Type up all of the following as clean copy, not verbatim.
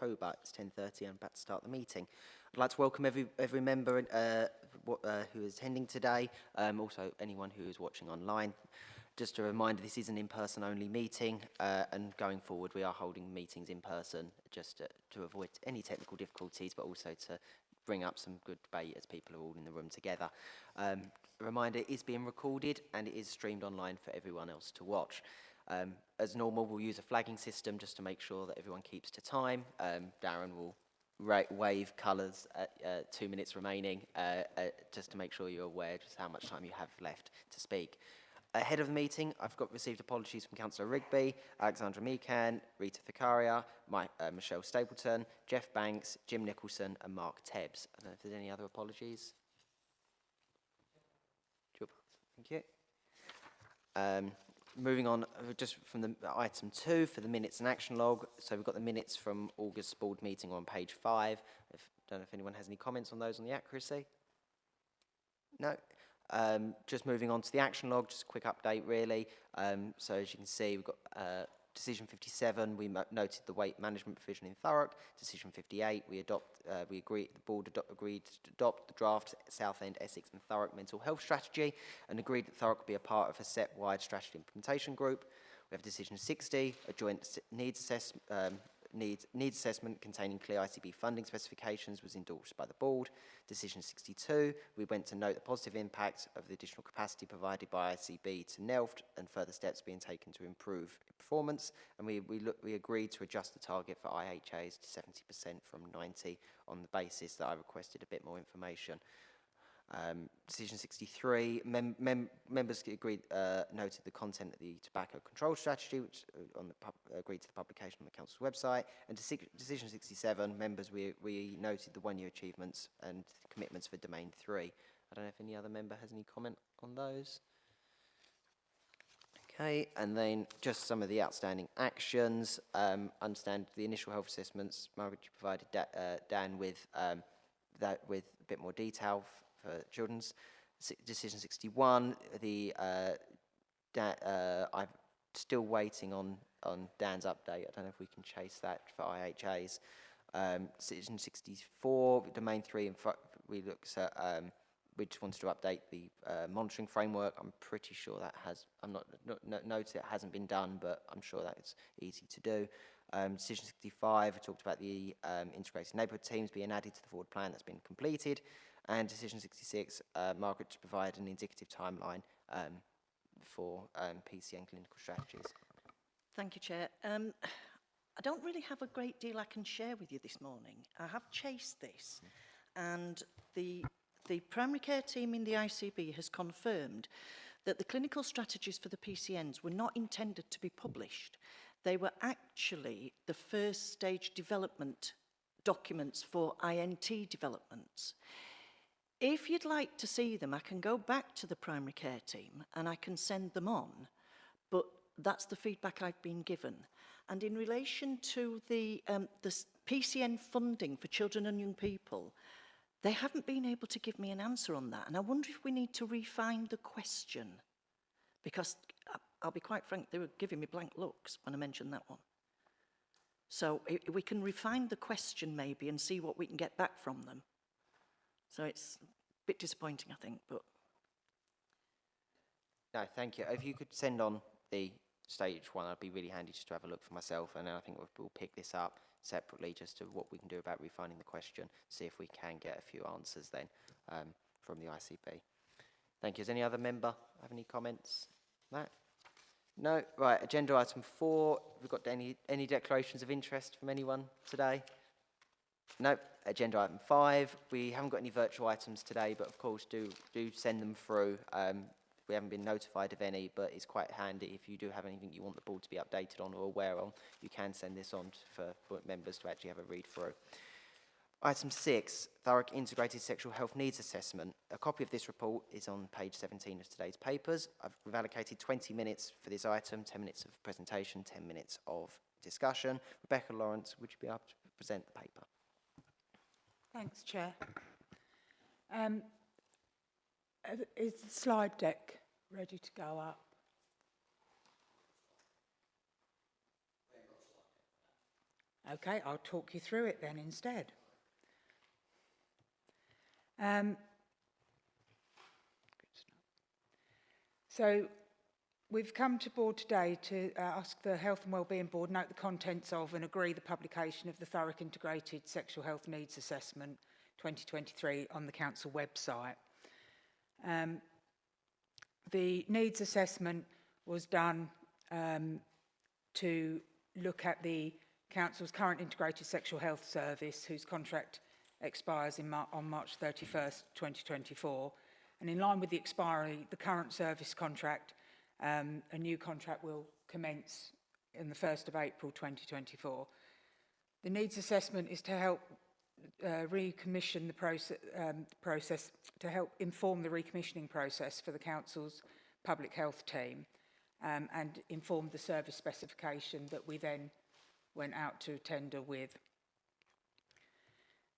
October. It's 10:30 and I'm about to start the meeting. I'd like to welcome every member who is attending today, also anyone who is watching online. Just a reminder, this is an in-person only meeting, and going forward we are holding meetings in person just to avoid any technical difficulties, but also to bring up some good debate as people are all in the room together. A reminder, it is being recorded and it is streamed online for everyone else to watch. As normal, we'll use a flagging system just to make sure that everyone keeps to time. Darren will wave colours at 2 minutes remaining, just to make sure you're aware just how much time you have left to speak. Ahead of the meeting, I've received apologies from Councillor Rigby, Alexandra Meekan, Rita Ficaria, Michelle Stapleton, Jeff Banks, Jim Nicholson and Mark Tebbs. I don't know if there's any other apologies. Thank you. Moving on, just from the item 2 for the minutes and action log. So we've got the minutes from August's board meeting on page 5. Don't know if anyone has any comments on those on the accuracy. No. Just moving on to the action log, just a quick update really. So as you can see, we've got decision 57, we noted the weight management provision in Thurrock. Decision 58, the board agreed to adopt the draft Southend, Essex and Thurrock mental health strategy and agreed that Thurrock would be a part of a set-wide strategy implementation group. We have decision 60, a joint needs assessment containing clear ICB funding specifications was endorsed by the board. Decision 62, we went to note the positive impact of the additional capacity provided by ICB to Nelft and further steps being taken to improve performance. And we agreed to adjust the target for IHAs to 70% from 90 on the basis that I requested a bit more information. Decision 63, members agreed, noted the content of the tobacco control strategy, which agreed to the publication on the council's website. And decision 67, members, we noted the one-year achievements and commitments for domain 3. I don't know if any other member has any comment on those. Okay, and then just some of the outstanding actions. Understand the initial health assessments. Margaret, you provided Dan with that with a bit more detail for children's. Decision 61, I'm still waiting on Dan's update. I don't know if we can chase that for IHAs. Decision 64, domain 3, and we looked at, we just wanted to update the monitoring framework. I'm pretty sure that noted it hasn't been done, but I'm sure that it's easy to do. Decision 65, we talked about the integrated neighbourhood teams being added to the forward plan that's been completed. And decision 66, Margaret to provide an indicative timeline for PCN clinical strategies. Thank you, Chair. I don't really have a great deal I can share with you this morning. I have chased this, and the primary care team in the ICB has confirmed that the clinical strategies for the PCNs were not intended to be published. They were actually the first stage development documents for INT developments. If you'd like to see them, I can go back to the primary care team and I can send them on, but that's the feedback I've been given. And in relation to the PCN funding for children and young people, they haven't been able to give me an answer on that. And I wonder if we need to refine the question, because I'll be quite frank, they were giving me blank looks when I mentioned that one. So we can refine the question maybe and see what we can get back from them. So it's a bit disappointing, I think, but... No, thank you. If you could send on the stage one, I'd be really handy just to have a look for myself, and then I think we'll pick this up separately just to what we can do about refining the question, see if we can get a few answers then from the ICB. Thank you. Does any other member have any comments on that? No? Right, agenda item 4. We've got any declarations of interest from anyone today? No. Agenda item 5. We haven't got any virtual items today, but of course do send them through. We haven't been notified of any, but it's quite handy if you do have anything you want the board to be updated on or aware of, you can send this on for members to actually have a read through. Item 6, Thurrock Integrated Sexual Health Needs Assessment. A copy of this report is on page 17 of today's papers. We've allocated 20 minutes for this item, 10 minutes of presentation, 10 minutes of discussion. Rebecca Lawrence, would you be able to present the paper? Thanks, Chair. Is the slide deck ready to go up? Okay, I'll talk you through it then instead. So we've come to board today to ask the Health and Wellbeing Board note the contents of and agree the publication of the Thurrock Integrated Sexual Health Needs Assessment 2023 on the council website. The needs assessment was done to look at the council's current integrated sexual health service, whose contract expires on March 31st, 2024. And in line with the expiry, the current service contract, a new contract will commence on the 1st of April 2024. The needs assessment is to help recommission the process, to help inform the recommissioning process for the council's public health team, and inform the service specification that we then went out to tender with.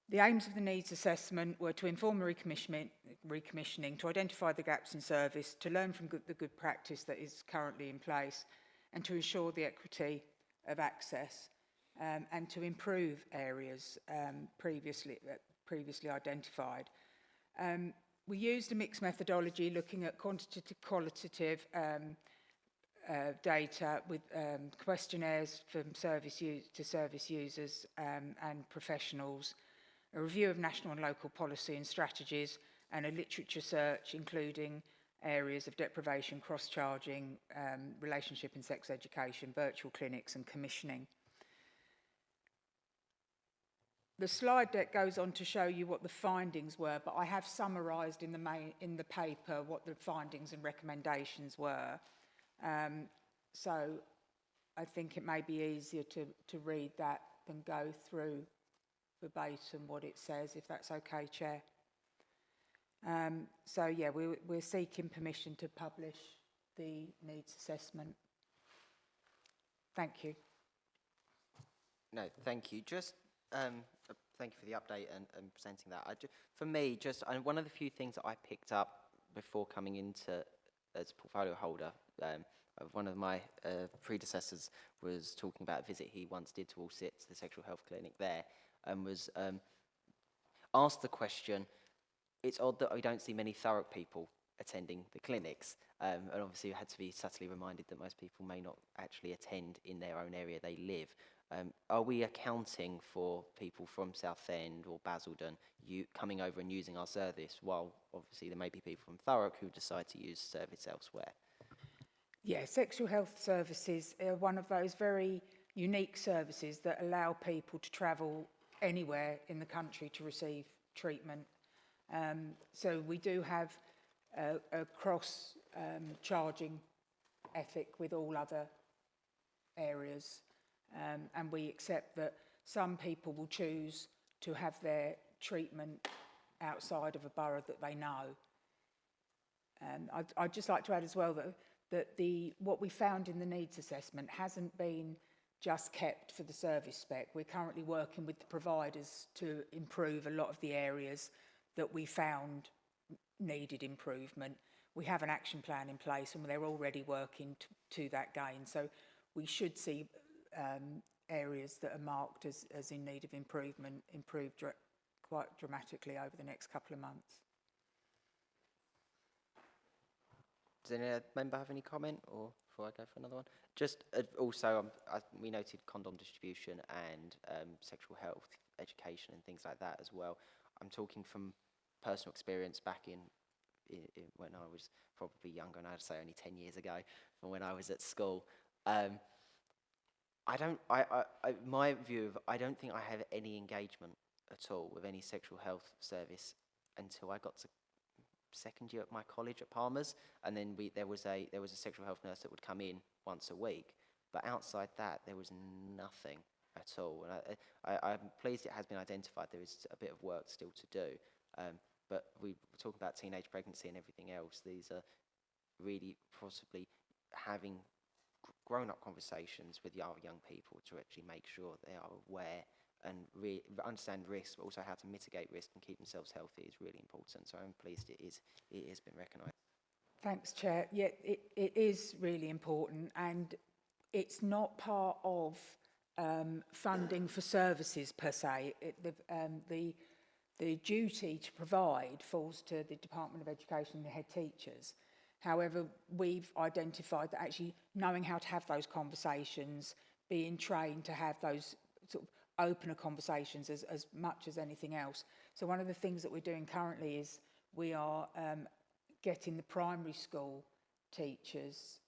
The aims of the needs assessment were to inform the recommissioning, to identify the gaps in service, to learn from the good practice that is currently in place, and to ensure the equity of access, and to improve areas previously identified. We used a mixed methodology looking at quantitative, qualitative data with questionnaires from service users and professionals, a review of national and local policy and strategies, and a literature search including areas of deprivation, cross-charging, relationship and sex education, virtual clinics and commissioning. The slide deck goes on to show you what the findings were, but I have summarised in the paper what the findings and recommendations were. So I think it may be easier to read that than go through verbatim what it says, if that's okay, Chair. So yeah, we're seeking permission to publish the needs assessment. Thank you. No, thank you. Just thank you for the update and presenting that. For me, one of the few things that I picked up before coming into as a portfolio holder, one of my predecessors was talking about a visit he once did to All Sits, the sexual health clinic there, and was asked the question, it's odd that I don't see many Thurrock people attending the clinics, and obviously you had to be subtly reminded that most people may not actually attend in their own area they live. Are we accounting for people from Southend or Basildon coming over and using our service, while obviously there may be people from Thurrock who decide to use service elsewhere? Yeah, sexual health services are one of those very unique services that allow people to travel anywhere in the country to receive treatment. So we do have a cross-charging ethic with all other areas. And we accept that some people will choose to have their treatment outside of a borough that they know. I'd just like to add as well that what we found in the needs assessment hasn't been just kept for the service spec. We're currently working with the providers to improve a lot of the areas that we found needed improvement. We have an action plan in place and they're already working to that gain. So we should see areas that are marked as in need of improvement improved quite dramatically over the next couple of months. Does any member have any comment, or before I go for another one? Just also, we noted condom distribution and sexual health education and things like that as well. I'm talking from personal experience back in when I was probably younger, and I'd say only 10 years ago, from when I was at school. My view of, I don't think I have any engagement at all with any sexual health service until I got to second year at my college at Palmer's, and then there was a sexual health nurse that would come in once a week, but outside that there was nothing at all. And I'm pleased it has been identified. There is a bit of work still to do, but we talk about teenage pregnancy and everything else. These are really possibly having grown-up conversations with our young people to actually make sure they are aware and understand risk, but also how to mitigate risk and keep themselves healthy is really important. So I'm pleased it has been recognised. Thanks, Chair. Yeah, it is really important, and it's not part of funding for services per se. The duty to provide falls to the Department of Education and the head teachers. However, we've identified that actually knowing how to have those conversations, being trained to have those sort of opener conversations as much as anything else. So one of the things that we're doing currently is we are getting the primary school teachers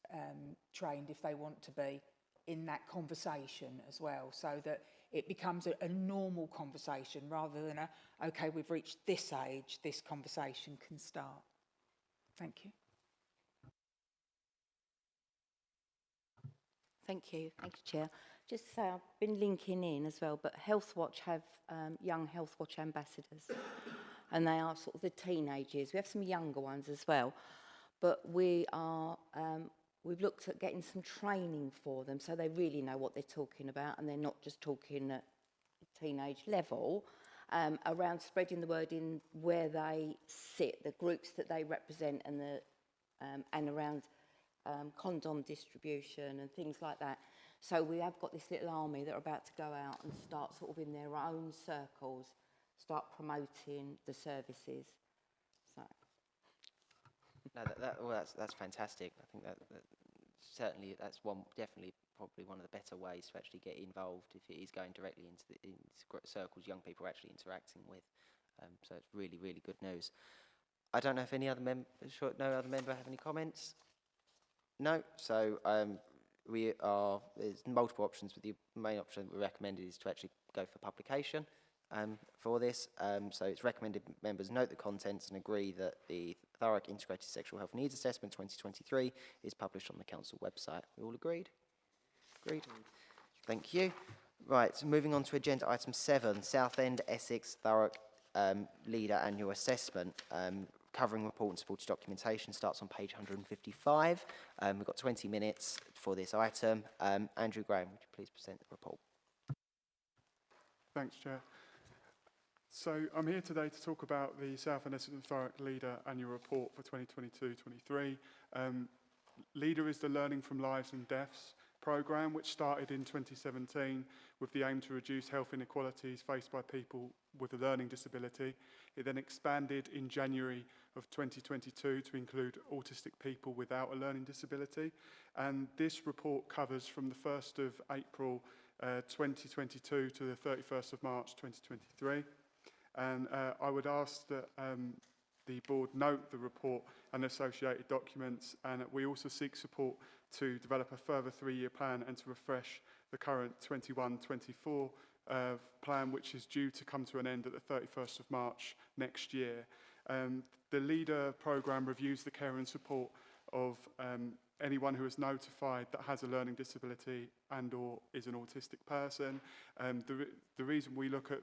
trained, if they want to be, in that conversation as well, so that it becomes a normal conversation rather than okay, we've reached this age, this conversation can start. Thank you. Thank you, Chair. Just to say, I've been linking in as well, but Health Watch have young Health Watch ambassadors, and they are sort of the teenage years. We have some younger ones as well, but we've looked at getting some training for them so they really know what they're talking about and they're not just talking at teenage level, around spreading the word in where they sit, the groups that they represent, and around condom distribution and things like that. So we have got this little army that are about to go out and start sort of in their own circles, start promoting the services. So. No, that's fantastic. I think that certainly that's definitely probably one of the better ways to actually get involved if it is going directly into circles young people are actually interacting with. So it's really, really good news. I don't know if any other no other member have any comments. No, so there's multiple options, but the main option we recommended is to actually go for publication for this. So it's recommended members note the contents and agree that the Thurrock Integrated Sexual Health Needs Assessment 2023 is published on the council website. We all agreed? Agreed. Thank you. Right, so moving on to agenda item 7, Southend Essex Thurrock Leader Annual Assessment. Covering report and supported documentation starts on page 155. We've got 20 minutes for this item. Andrew Graham, would you please present the report? Thanks, Chair. So I'm here today to talk about the Southend Essex Thurrock Leader Annual Report for 2022-23. Leader is the Learning from Lives and Deaths programme, which started in 2017 with the aim to reduce health inequalities faced by people with a learning disability. It then expanded in January of 2022 to include autistic people without a learning disability. And this report covers from the 1st of April 2022 to the 31st of March 2023. And I would ask that the board note the report and associated documents, and we also seek support to develop a further 3-year plan and to refresh the current 21-24 plan, which is due to come to an end at the 31st of March next year. The LEADER programme reviews the care and support of anyone who is notified that has a learning disability and or is an autistic person. The reason we look at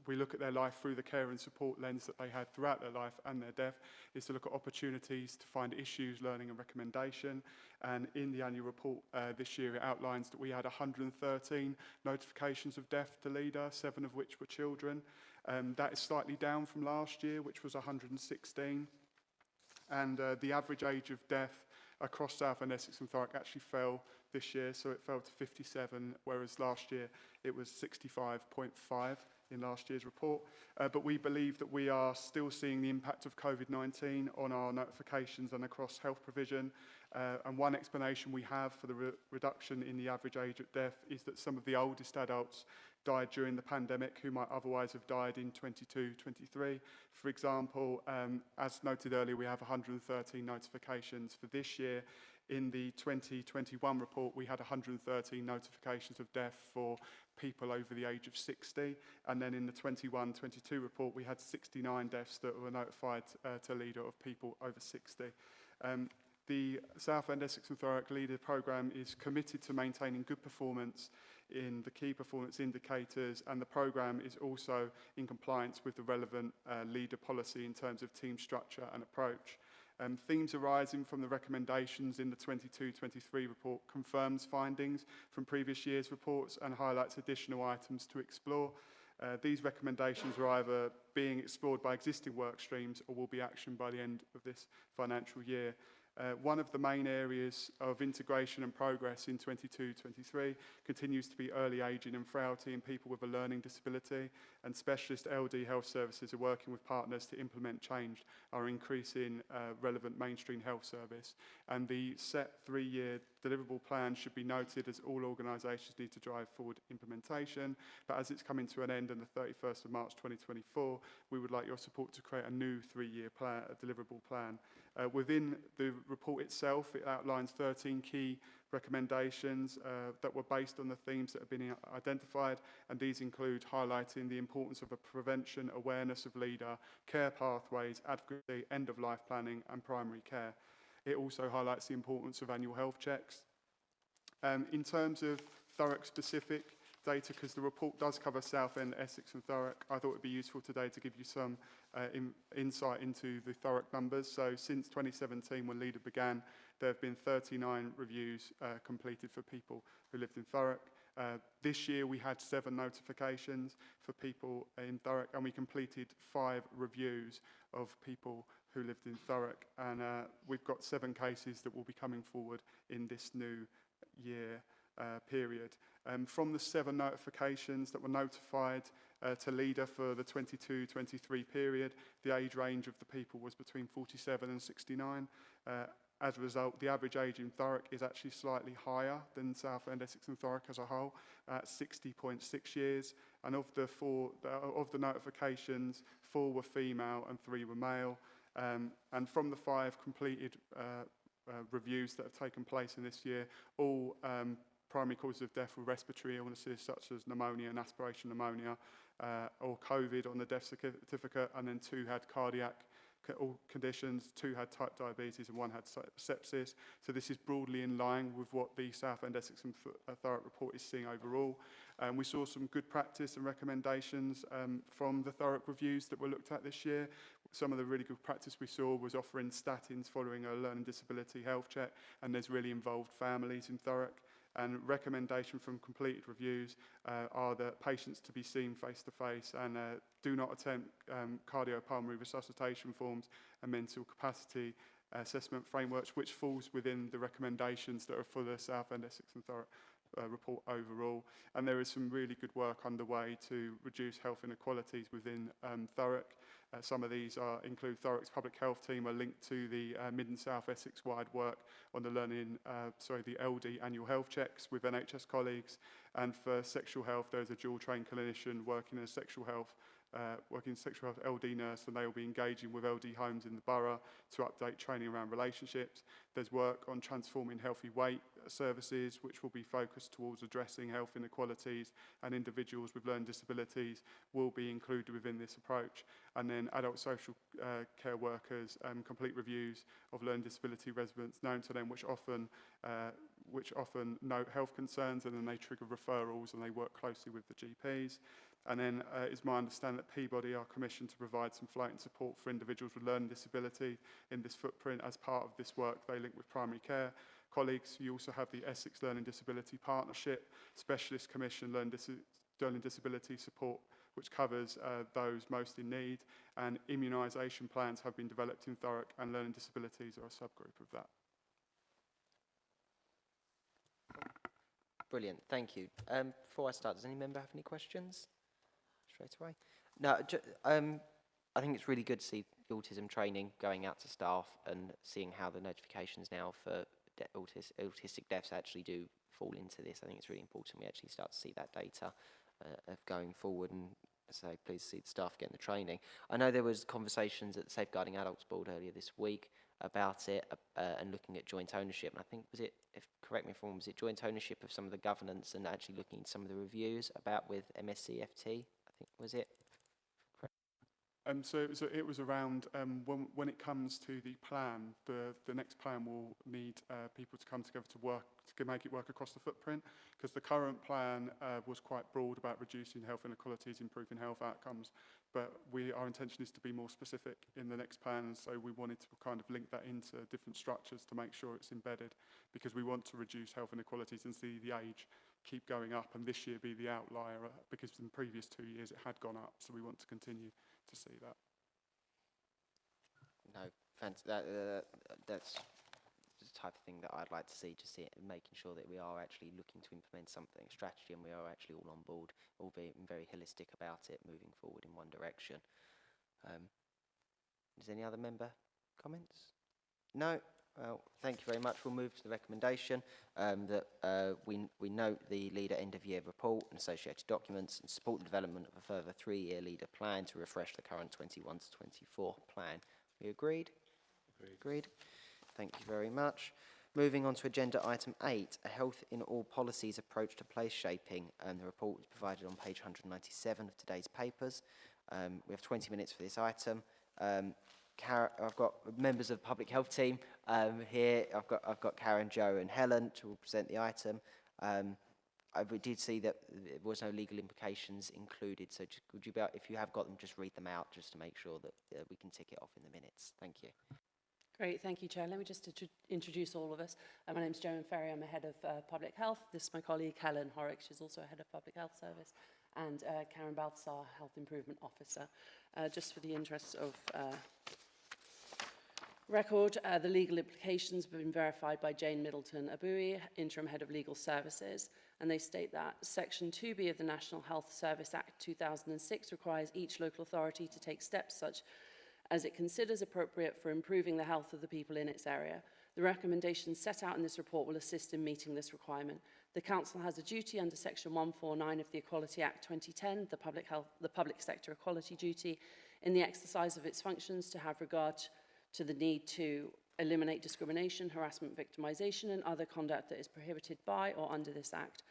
we look at their life through the care and support lens that they had throughout their life and their death is to look at opportunities to find issues, learning and recommendation. And in the annual report this year, it outlines that we had 113 notifications of death to LEADER, 7 of which were children. That is slightly down from last year, which was 116. And the average age of death across Southend Essex and Thurrock actually fell this year, so it fell to 57, whereas last year it was 65.5 in last year's report. But we believe that we are still seeing the impact of COVID-19 on our notifications and across health provision. And one explanation we have for the reduction in the average age of death is that some of the oldest adults died during the pandemic who might otherwise have died in 22-23. For example, as noted earlier, we have 113 notifications for this year. In the 2021 report, we had 113 notifications of death for people over the age of 60. And then in the 21-22 report, we had 69 deaths that were notified to LEADER of people over 60. The Southend Essex and Thurrock Leader programme is committed to maintaining good performance in the key performance indicators, and the programme is also in compliance with the relevant LEADER policy in terms of team structure and approach. Themes arising from the recommendations in the 22-23 report confirms findings from previous year's reports and highlights additional items to explore. These recommendations are either being explored by existing work streams or will be actioned by the end of this financial year. One of the main areas of integration and progress in 22-23 continues to be early ageing and frailty in people with a learning disability, and specialist LD health services are working with partners to implement change, are increasing relevant mainstream health service. And the set 3-year deliverable plan should be noted, as all organisations need to drive forward implementation. But as it's coming to an end on the 31st of March 2024, we would like your support to create a new 3-year plan, a deliverable plan. Within the report itself, it outlines 13 key recommendations that were based on the themes that have been identified, and these include highlighting the importance of a prevention, awareness of leader, care pathways, advocacy, end-of-life planning and primary care. It also highlights the importance of annual health checks. In terms of Thurrock specific data, because the report does cover Southend, Essex and Thurrock, I thought it would be useful today to give you some insight into the Thurrock numbers. So since 2017, when Leader began, there have been 39 reviews completed for people who lived in Thurrock. This year we had 7 notifications for people in Thurrock, and we completed 5 reviews of people who lived in Thurrock, and we've got 7 cases that will be coming forward in this new year period. From the 7 notifications that were notified to Leader for the 22-23 period, the age range of the people was between 47 and 69. As a result, the average age in Thurrock is actually slightly higher than Southend, Essex and Thurrock as a whole, at 60.6 years. And of the notifications, 4 were female and 3 were male. And from the 5 completed reviews that have taken place in this year, all primary causes of death were respiratory illnesses such as pneumonia and aspiration pneumonia, or COVID on the death certificate, and then 2 had cardiac conditions, 2 had type diabetes and 1 had sepsis. So this is broadly in line with what the Southend, Essex and Thurrock report is seeing overall. We saw some good practice and recommendations from the Thurrock reviews that were looked at this year. Some of the really good practice we saw was offering statins following a learning disability health check, and there's really involved families in Thurrock. And recommendation from completed reviews are that patients to be seen face to face, and do not attempt cardiopulmonary resuscitation forms and mental capacity assessment frameworks, which falls within the recommendations that are for the Southend, Essex and Thurrock report overall. And there is some really good work underway to reduce health inequalities within Thurrock. Some of these include Thurrock's public health team are linked to the Mid and South Essex wide work on the the LD annual health checks with NHS colleagues. And for sexual health, there's a dual trained clinician working in sexual health LD nurse, and they will be engaging with LD homes in the borough to update training around relationships. There's work on transforming healthy weight services, which will be focused towards addressing health inequalities, and individuals with learning disabilities will be included within this approach. And then adult social care workers complete reviews of learning disability residents known to them, which often note health concerns, and then they trigger referrals, and they work closely with the GPs. And then it's my understanding that Peabody are commissioned to provide some floating support for individuals with learning disability in this footprint. As part of this work, they link with primary care colleagues. You also have the Essex Learning Disability Partnership, Specialist Commission Learning Disability Support, which covers those most in need. And immunisation plans have been developed in Thurrock, and learning disabilities are a subgroup of that. Brilliant, thank you. Before I start, does any member have any questions? Straight away. No, I think it's really good to see the autism training going out to staff and seeing how the notifications now for autistic deaths actually do fall into this. I think it's really important we actually start to see that data of going forward, and so please see the staff getting the training. I know there was conversations at the Safeguarding Adults Board earlier this week about it and looking at joint ownership, and I think, was it, if correct me if I'm wrong, was it joint ownership of some of the governance and actually looking at some of the reviews about with MSCFT, I think, was it? So it was around when it comes to the plan, the next plan will need people to come together to work to make it work across the footprint, because the current plan was quite broad about reducing health inequalities, improving health outcomes, but our intention is to be more specific in the next plan, and so we wanted to kind of link that into different structures to make sure it's embedded, because we want to reduce health inequalities and see the age keep going up, and this year be the outlier, because in the previous 2 years it had gone up, so we want to continue to see that. No, that's type of thing that I'd like to see, just making sure that we are actually looking to implement something, a strategy, and we are actually all on board, all being very holistic about it, moving forward in one direction. Is there any other member comments? No? Well, thank you very much. We'll move to the recommendation that we note the leader end-of-year report and associated documents and support the development of a further 3-year leader plan to refresh the current 21 to 24 plan. We agreed? Agreed. Thank you very much. Moving on to agenda item 8, a health in all policies approach to place shaping. The report is provided on page 197 of today's papers. We have 20 minutes for this item. I've got members of the public health team here. I've got Karen, Joe and Helen to present the item. We did see that there was no legal implications included, so would you if you have got them, just read them out just to make sure that we can tick it off in the minutes. Thank you. Great, thank you, Chair. Let me just introduce all of us. My name's Joan Ferry, I'm a head of public health. This is my colleague Helen Horrocks, she's also a head of public health service, and Karen Balthasar, health improvement officer. Just for the interests of record, the legal implications have been verified by Jane Middleton-Abui, interim head of legal services, and they state that Section 2B of the National Health Service Act 2006 requires each local authority to take steps such as it considers appropriate for improving the health of the people in its area. The recommendations set out in this report will assist in meeting this requirement. The Council has a duty under Section 149 of the Equality Act 2010, the public sector equality duty, in the exercise of its functions to have regard to the need to eliminate discrimination, harassment, victimisation and other conduct that is prohibited by or under this Act,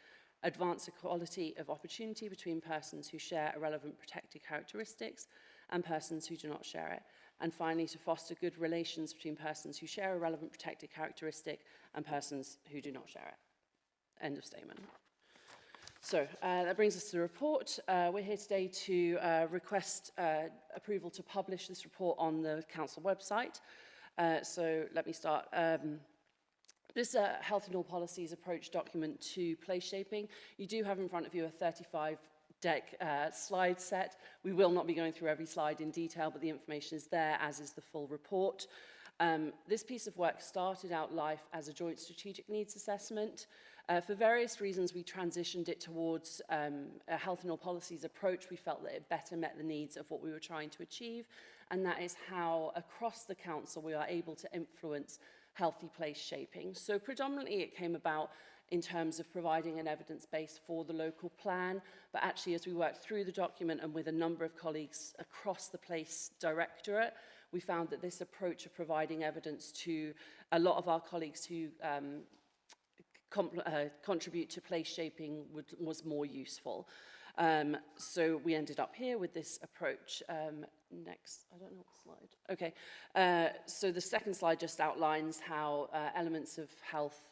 advance equality of opportunity between persons who share relevant protected characteristics and persons who do not share it, and finally to foster good relations between persons who share a relevant protected characteristic and persons who do not share it. End of statement. So that brings us to the report. We're here today to request approval to publish this report on the council website. So let me start. This Health in All Policies approach document to place shaping. You do have in front of you a 35-deck slide set. We will not be going through every slide in detail, but the information is there, as is the full report. This piece of work started out life as a joint strategic needs assessment. For various reasons, we transitioned it towards a health in all policies approach. We felt that it better met the needs of what we were trying to achieve, and that is how across the council we are able to influence healthy place shaping. So predominantly it came about in terms of providing an evidence base for the local plan, but actually as we worked through the document and with a number of colleagues across the place directorate, we found that this approach of providing evidence to a lot of our colleagues who contribute to place shaping was more useful. So we ended up here with this approach. Next, I don't know what slide. Okay, so the second slide just outlines how elements of health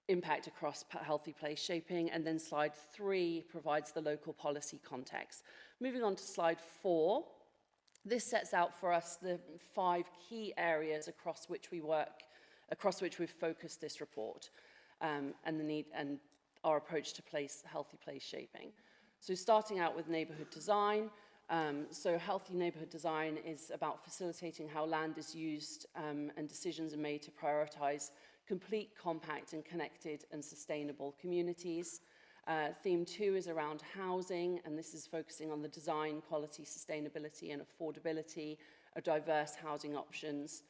impact across healthy place shaping, and then slide 3 provides the local policy context. Moving on to slide 4, this sets out for us the 5 key areas across which we work, across which we've focused this report, and the need and our approach to healthy place shaping. So starting out with neighbourhood design. So healthy neighbourhood design is about facilitating how land is used and decisions are made to prioritise complete, compact and connected and sustainable communities. Theme 2 is around housing, and this is focusing on the design, quality, sustainability and affordability of diverse housing options.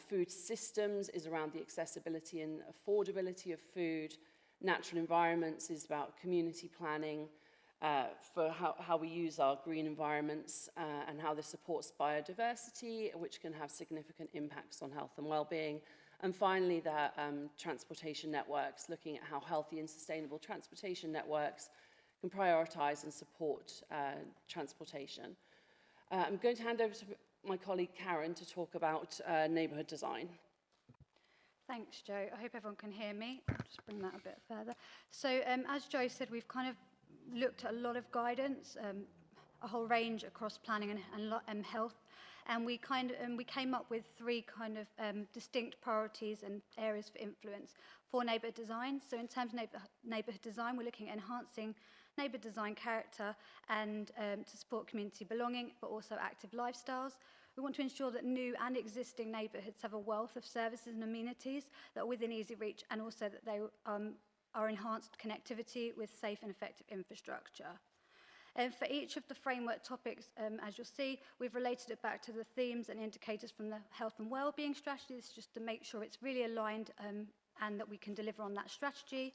Food systems is around the accessibility and affordability of food. Natural environments is about community planning for how we use our green environments and how this supports biodiversity, which can have significant impacts on health and well-being. And finally, the transportation networks, looking at how healthy and sustainable transportation networks can prioritise and support transportation. I'm going to hand over to my colleague Karen to talk about neighbourhood design. Thanks, Joe. I hope everyone can hear me. I'll just bring that a bit further. So as Joe said, we've kind of looked at a lot of guidance, a whole range across planning and health, and we came up with 3 kind of distinct priorities and areas for influence for neighbourhood design. So in terms of neighbourhood design, we're looking at enhancing neighbourhood design character and to support community belonging, but also active lifestyles. We want to ensure that new and existing neighbourhoods have a wealth of services and amenities that are within easy reach, and also that they are enhanced connectivity with safe and effective infrastructure. For each of the framework topics, as you'll see, we've related it back to the themes and indicators from the health and wellbeing strategy. This is just to make sure it's really aligned and that we can deliver on that strategy.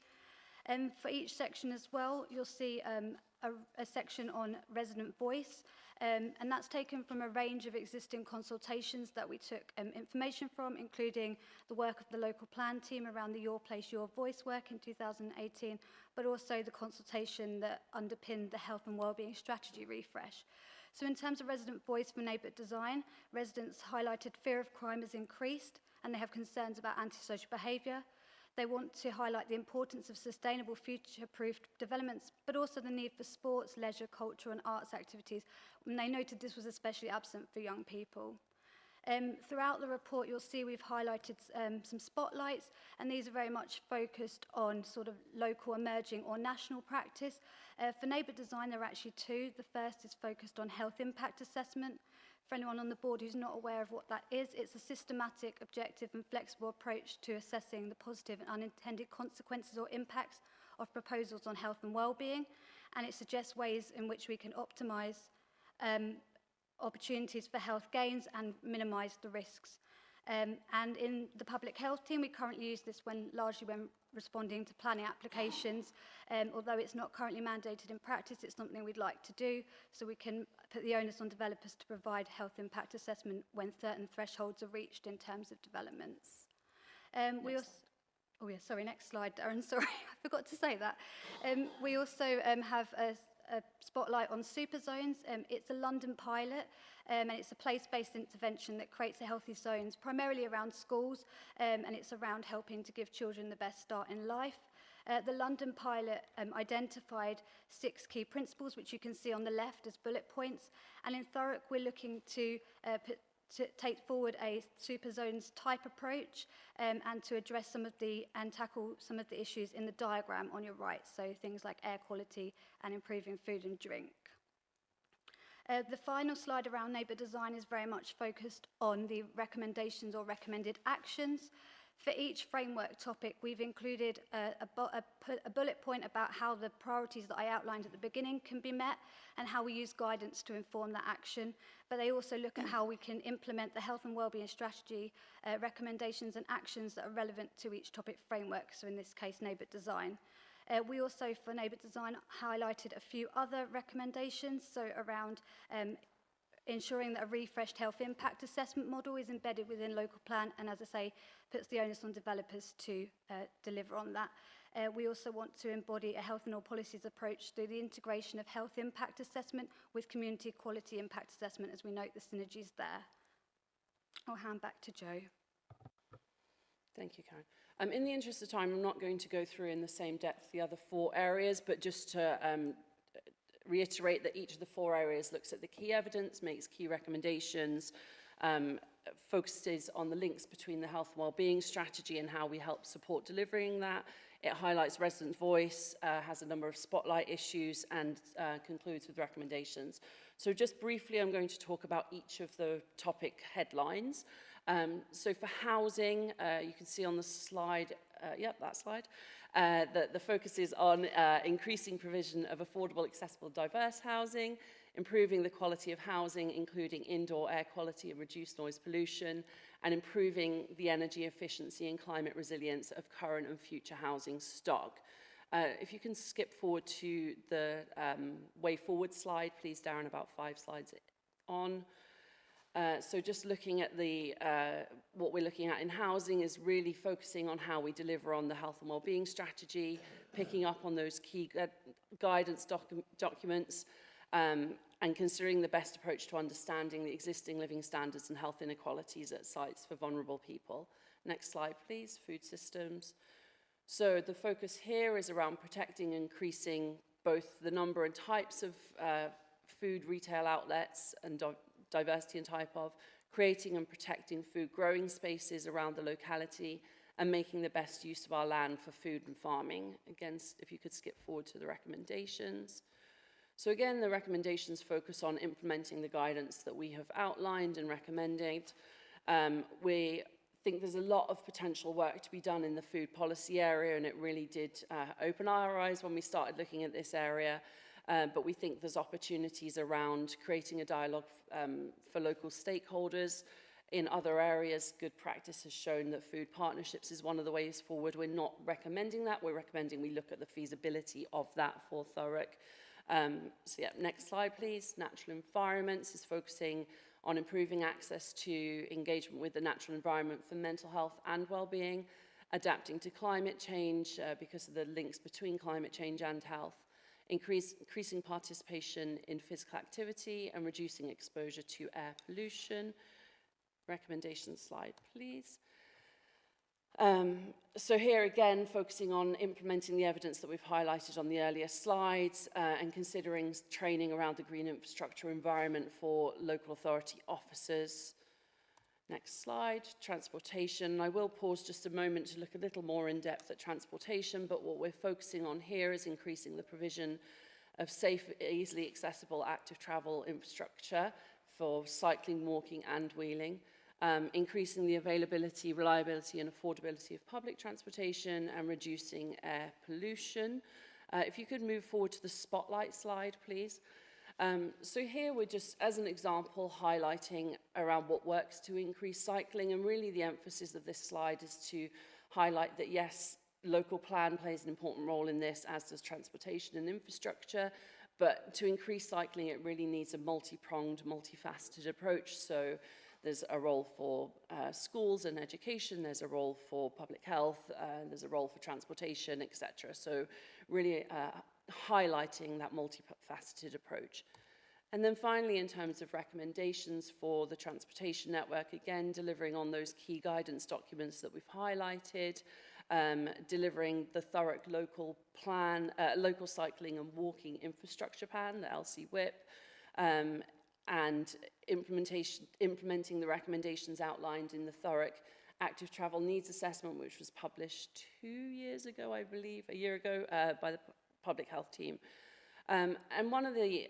For each section as well, you'll see a section on resident voice, and that's taken from a range of existing consultations that we took information from, including the work of the local plan team around the Your Place, Your Voice work in 2018, but also the consultation that underpinned the health and wellbeing strategy refresh. So in terms of resident voice for neighbourhood design, residents highlighted fear of crime has increased, and they have concerns about antisocial behaviour. They want to highlight the importance of sustainable, future-proofed developments, but also the need for sports, leisure, culture and arts activities. And they noted this was especially absent for young people. Throughout the report, you'll see we've highlighted some spotlights, and these are very much focused on sort of local, emerging or national practice. For neighbourhood design, there are actually two. The first is focused on health impact assessment. For anyone on the board who's not aware of what that is, it's a systematic, objective and flexible approach to assessing the positive and unintended consequences or impacts of proposals on health and wellbeing, and it suggests ways in which we can optimise opportunities for health gains and minimise the risks. And in the public health team, we currently use this largely when responding to planning applications. Although it's not currently mandated in practice, it's something we'd like to do, so we can put the onus on developers to provide health impact assessment when certain thresholds are reached in terms of developments. We also, oh yeah, sorry, next slide, Darren, sorry, I forgot to say that. We also have a spotlight on super zones. It's a London pilot, and it's a place-based intervention that creates a healthy zones primarily around schools, and it's around helping to give children the best start in life. The London pilot identified 6 key principles, which you can see on the left as bullet points, and in Thurrock we're looking to take forward a super zones type approach and to address and tackle some of the issues in the diagram on your right, so things like air quality and improving food and drink. The final slide around neighbour design is very much focused on the recommendations or recommended actions. For each framework topic, we've included a bullet point about how the priorities that I outlined at the beginning can be met and how we use guidance to inform that action. But they also look at how we can implement the health and wellbeing strategy recommendations and actions that are relevant to each topic framework, so in this case, neighbour design. We also, for neighbour design, highlighted a few other recommendations, so around ensuring that a refreshed health impact assessment model is embedded within local plan, and as I say, puts the onus on developers to deliver on that. We also want to embody a health and all policies approach through the integration of health impact assessment with community quality impact assessment, as we note the synergies there. I'll hand back to Jo. Thank you, Karen. In the interest of time, I'm not going to go through in the same depth the other 4 areas, but just to reiterate that each of the 4 areas looks at the key evidence, makes key recommendations, focuses on the links between the health and wellbeing strategy and how we help support delivering that. It highlights resident voice, has a number of spotlight issues, and concludes with recommendations. So just briefly, I'm going to talk about each of the topic headlines. So for housing, you can see on the slide, that slide, that the focus is on increasing provision of affordable, accessible, diverse housing, improving the quality of housing, including indoor air quality and reduced noise pollution, and improving the energy efficiency and climate resilience of current and future housing stock. If you can skip forward to the way forward slide, please, Darren, about 5 slides on. So just looking at what we're looking at in housing is really focusing on how we deliver on the health and wellbeing strategy, picking up on those key guidance documents, and considering the best approach to understanding the existing living standards and health inequalities at sites for vulnerable people. Next slide, please, food systems. So the focus here is around protecting and increasing both the number and types of food retail outlets and diversity and type of, creating and protecting food growing spaces around the locality, and making the best use of our land for food and farming. Again, if you could skip forward to the recommendations. So again, the recommendations focus on implementing the guidance that we have outlined and recommended. We think there's a lot of potential work to be done in the food policy area, and it really did open our eyes when we started looking at this area. But we think there's opportunities around creating a dialogue for local stakeholders. In other areas, good practice has shown that food partnerships is one of the ways forward. We're not recommending that. We're recommending we look at the feasibility of that for Thurrock. So yeah, next slide, please. Natural environments is focusing on improving access to engagement with the natural environment for mental health and well-being, adapting to climate change because of the links between climate change and health, increasing participation in physical activity and reducing exposure to air pollution. Recommendation slide, please. So here again, focusing on implementing the evidence that we've highlighted on the earlier slides and considering training around the green infrastructure environment for local authority officers. Next slide, transportation. I will pause just a moment to look a little more in depth at transportation, but what we're focusing on here is increasing the provision of safe, easily accessible active travel infrastructure for cycling, walking and wheeling. Increasing the availability, reliability and affordability of public transportation and reducing air pollution. If you could move forward to the spotlight slide, please. So here we're just, as an example, highlighting around what works to increase cycling, and really the emphasis of this slide is to highlight that yes, local plan plays an important role in this, as does transportation and infrastructure, but to increase cycling it really needs a multi-pronged, multifaceted approach. So there's a role for schools and education, there's a role for public health, there's a role for transportation, etc. So really highlighting that multifaceted approach. And then finally, in terms of recommendations for the transportation network, again, delivering on those key guidance documents that we've highlighted, delivering the Thurrock local plan, local cycling and walking infrastructure plan, the LCWIP, and implementing the recommendations outlined in the Thurrock Active Travel Needs Assessment, which was published 2 years ago, I believe, a year ago, by the public health team. And one of the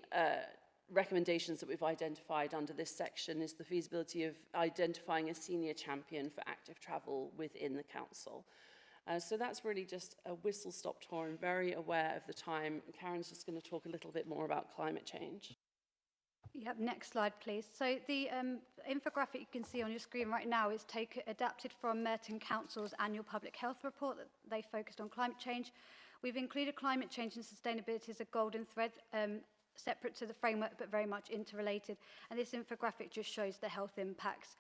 recommendations that we've identified under this section is the feasibility of identifying a senior champion for active travel within the council. So that's really just a whistle-stop tour and very aware of the time. Karen's just going to talk a little bit more about climate change. Yep, next slide, please. So the infographic you can see on your screen right now is adapted from Merton Council's annual public health report that they focused on climate change. We've included climate change and sustainability as a golden thread, separate to the framework but very much interrelated. And this infographic just shows the health impacts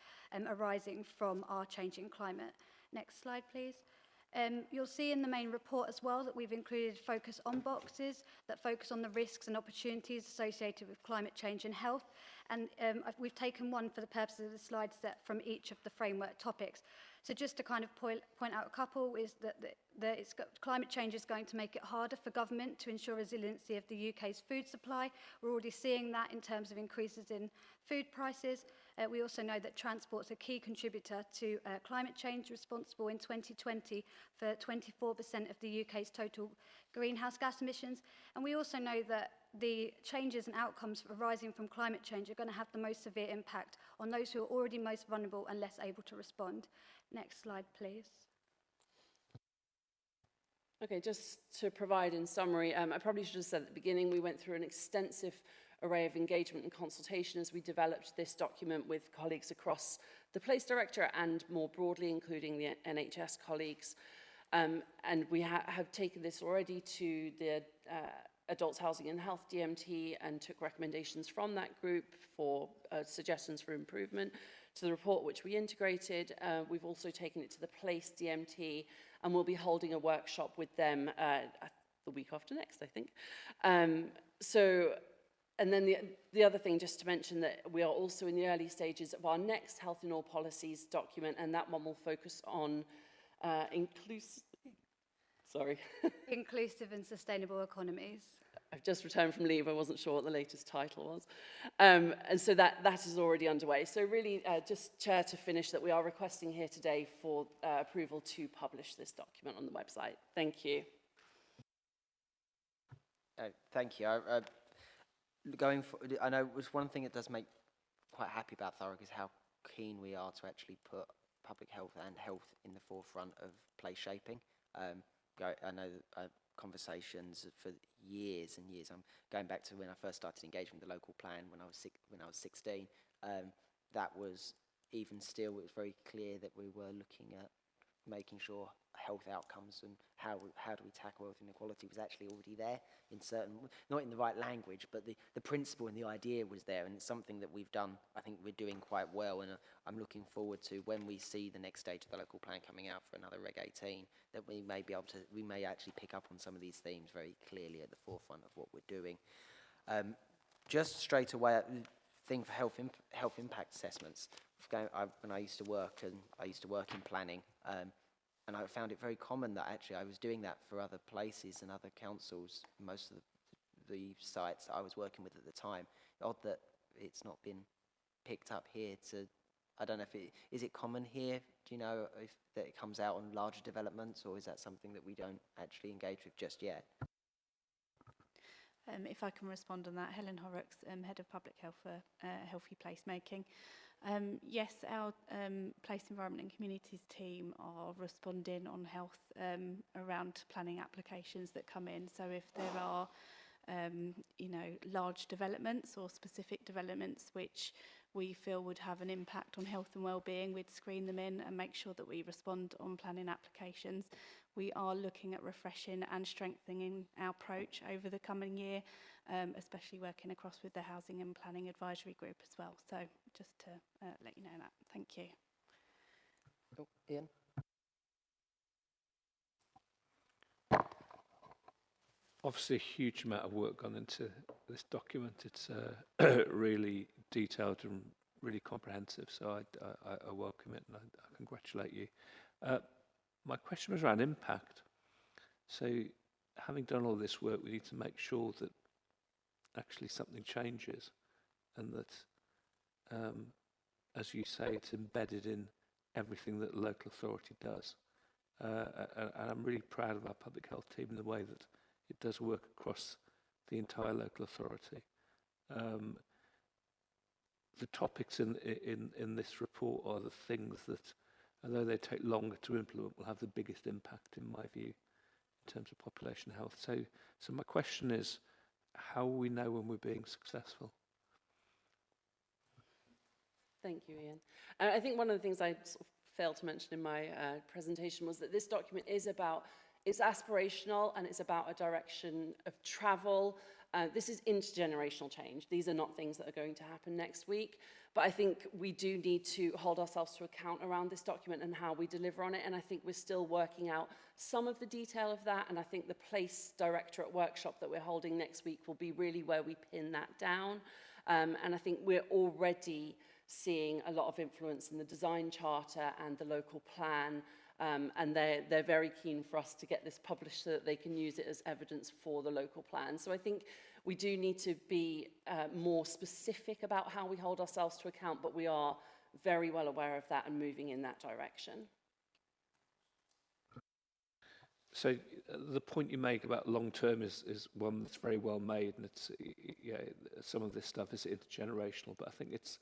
arising from our changing climate. Next slide, please. You'll see in the main report as well that we've included focus on boxes that focus on the risks and opportunities associated with climate change and health. And we've taken one for the purposes of the slide set from each of the framework topics. So just to kind of point out a couple is that climate change is going to make it harder for government to ensure resiliency of the UK's food supply. We're already seeing that in terms of increases in food prices. We also know that transport's a key contributor to climate change, responsible in 2020 for 24% of the UK's total greenhouse gas emissions. And we also know that the changes and outcomes arising from climate change are going to have the most severe impact on those who are already most vulnerable and less able to respond. Next slide, please. Okay, just to provide in summary, I probably should have said at the beginning, we went through an extensive array of engagement and consultation as we developed this document with colleagues across the Place Director and more broadly, including the NHS colleagues. And we have taken this already to the Adults Housing and Health DMT and took recommendations from that group for suggestions for improvement to the report which we integrated. We've also taken it to the Place DMT and we'll be holding a workshop with them the week after next, I think. And then the other thing, just to mention that we are also in the early stages of our next Health in All Policies document, and that one will focus on inclusive and sustainable economies. I've just returned from leave. I wasn't sure what the latest title was. And so that is already underway. So really, just, Chair, to finish, that we are requesting here today for approval to publish this document on the website. Thank you. Thank you. going for, I know it was one thing that does make quite happy about Thurrock is how keen we are to actually put public health and health in the forefront of place shaping. I know conversations for years and years. I'm going back to when I first started engaging with the local plan when I was 16. That was even still, it was very clear that we were looking at making sure health outcomes and how do we tackle health inequality was actually already there in certain, not in the right language, but the principle and the idea was there, and it's something that we've done, I think we're doing quite well, and I'm looking forward to when we see the next stage of the local plan coming out for another Reg 18, that we may be able to, we may actually pick up on some of these themes very clearly at the forefront of what we're doing. Just straight away, thing for health impact assessments. When I used to work in planning, and I found it very common that actually I was doing that for other places and other councils, most of the sites that I was working with at the time. Odd that it's not been picked up here I don't know if is it common here? Do you know if that it comes out on larger developments, or is that something that we don't actually engage with just yet? If I can respond on that, Helen Horrocks, Head of Public Health for Healthy Placemaking. Yes, our Place, Environment and Communities team are responding on health around planning applications that come in. So if there are, large developments or specific developments which we feel would have an impact on health and well-being, we'd screen them in and make sure that we respond on planning applications. We are looking at refreshing and strengthening our approach over the coming year, especially working across with the Housing and Planning Advisory Group as well. So just to let you know that. Thank you. Oh, Ian? Obviously, a huge amount of work gone into this document. It's really detailed and really comprehensive, so I welcome it and I congratulate you. My question was around impact. So, having done all this work, we need to make sure that actually something changes and that, as you say, it's embedded in everything that the local authority does. And I'm really proud of our public health team in the way that it does work across the entire local authority. The topics in this report are the things that, although they take longer to implement, will have the biggest impact, in my view, in terms of population health. So my question is, how will we know when we're being successful? Thank you, Ian. I think one of the things I sort of failed to mention in my presentation was that this document is about, it's aspirational and it's about a direction of travel. This is intergenerational change. These are not things that are going to happen next week, but I think we do need to hold ourselves to account around this document and how we deliver on it, and I think we're still working out some of the detail of that, and I think the Place Directorate workshop that we're holding next week will be really where we pin that down, and I think we're already seeing a lot of influence in the design charter and the local plan, and they're very keen for us to get this published so that they can use it as evidence for the local plan. So I think we do need to be more specific about how we hold ourselves to account, but we are very well aware of that and moving in that direction. So the point you make about long term is one that's very well made, and it's some of this stuff is intergenerational, but I think it's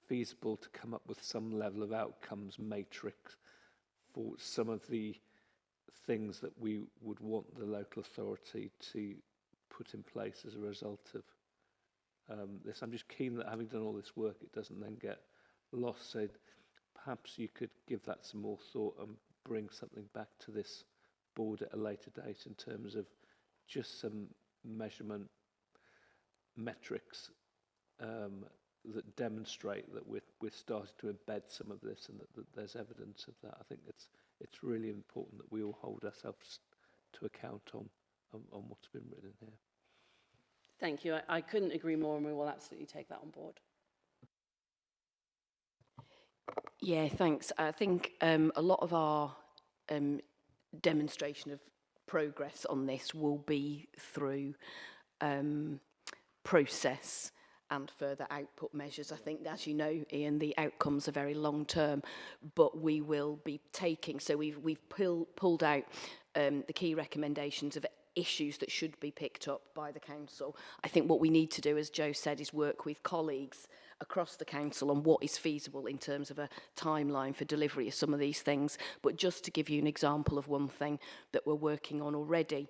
feasible to come up with some level of outcomes matrix for some of the things that we would want the local authority to put in place as a result of this. I'm just keen that having done all this work, it doesn't then get lost. So perhaps you could give that some more thought and bring something back to this board at a later date in terms of just some measurement metrics that demonstrate that we're starting to embed some of this and that there's evidence of that. I think it's really important that we all hold ourselves to account on what's been written in here. Thank you. I couldn't agree more, and we will absolutely take that on board. Yeah, thanks. I think a lot of our demonstration of progress on this will be through process and further output measures. I think, as you know, Ian, the outcomes are very long term, but we will be taking, so we've pulled out the key recommendations of issues that should be picked up by the council. I think what we need to do, as Joe said, is work with colleagues across the council on what is feasible in terms of a timeline for delivery of some of these things. But just to give you an example of one thing that we're working on already,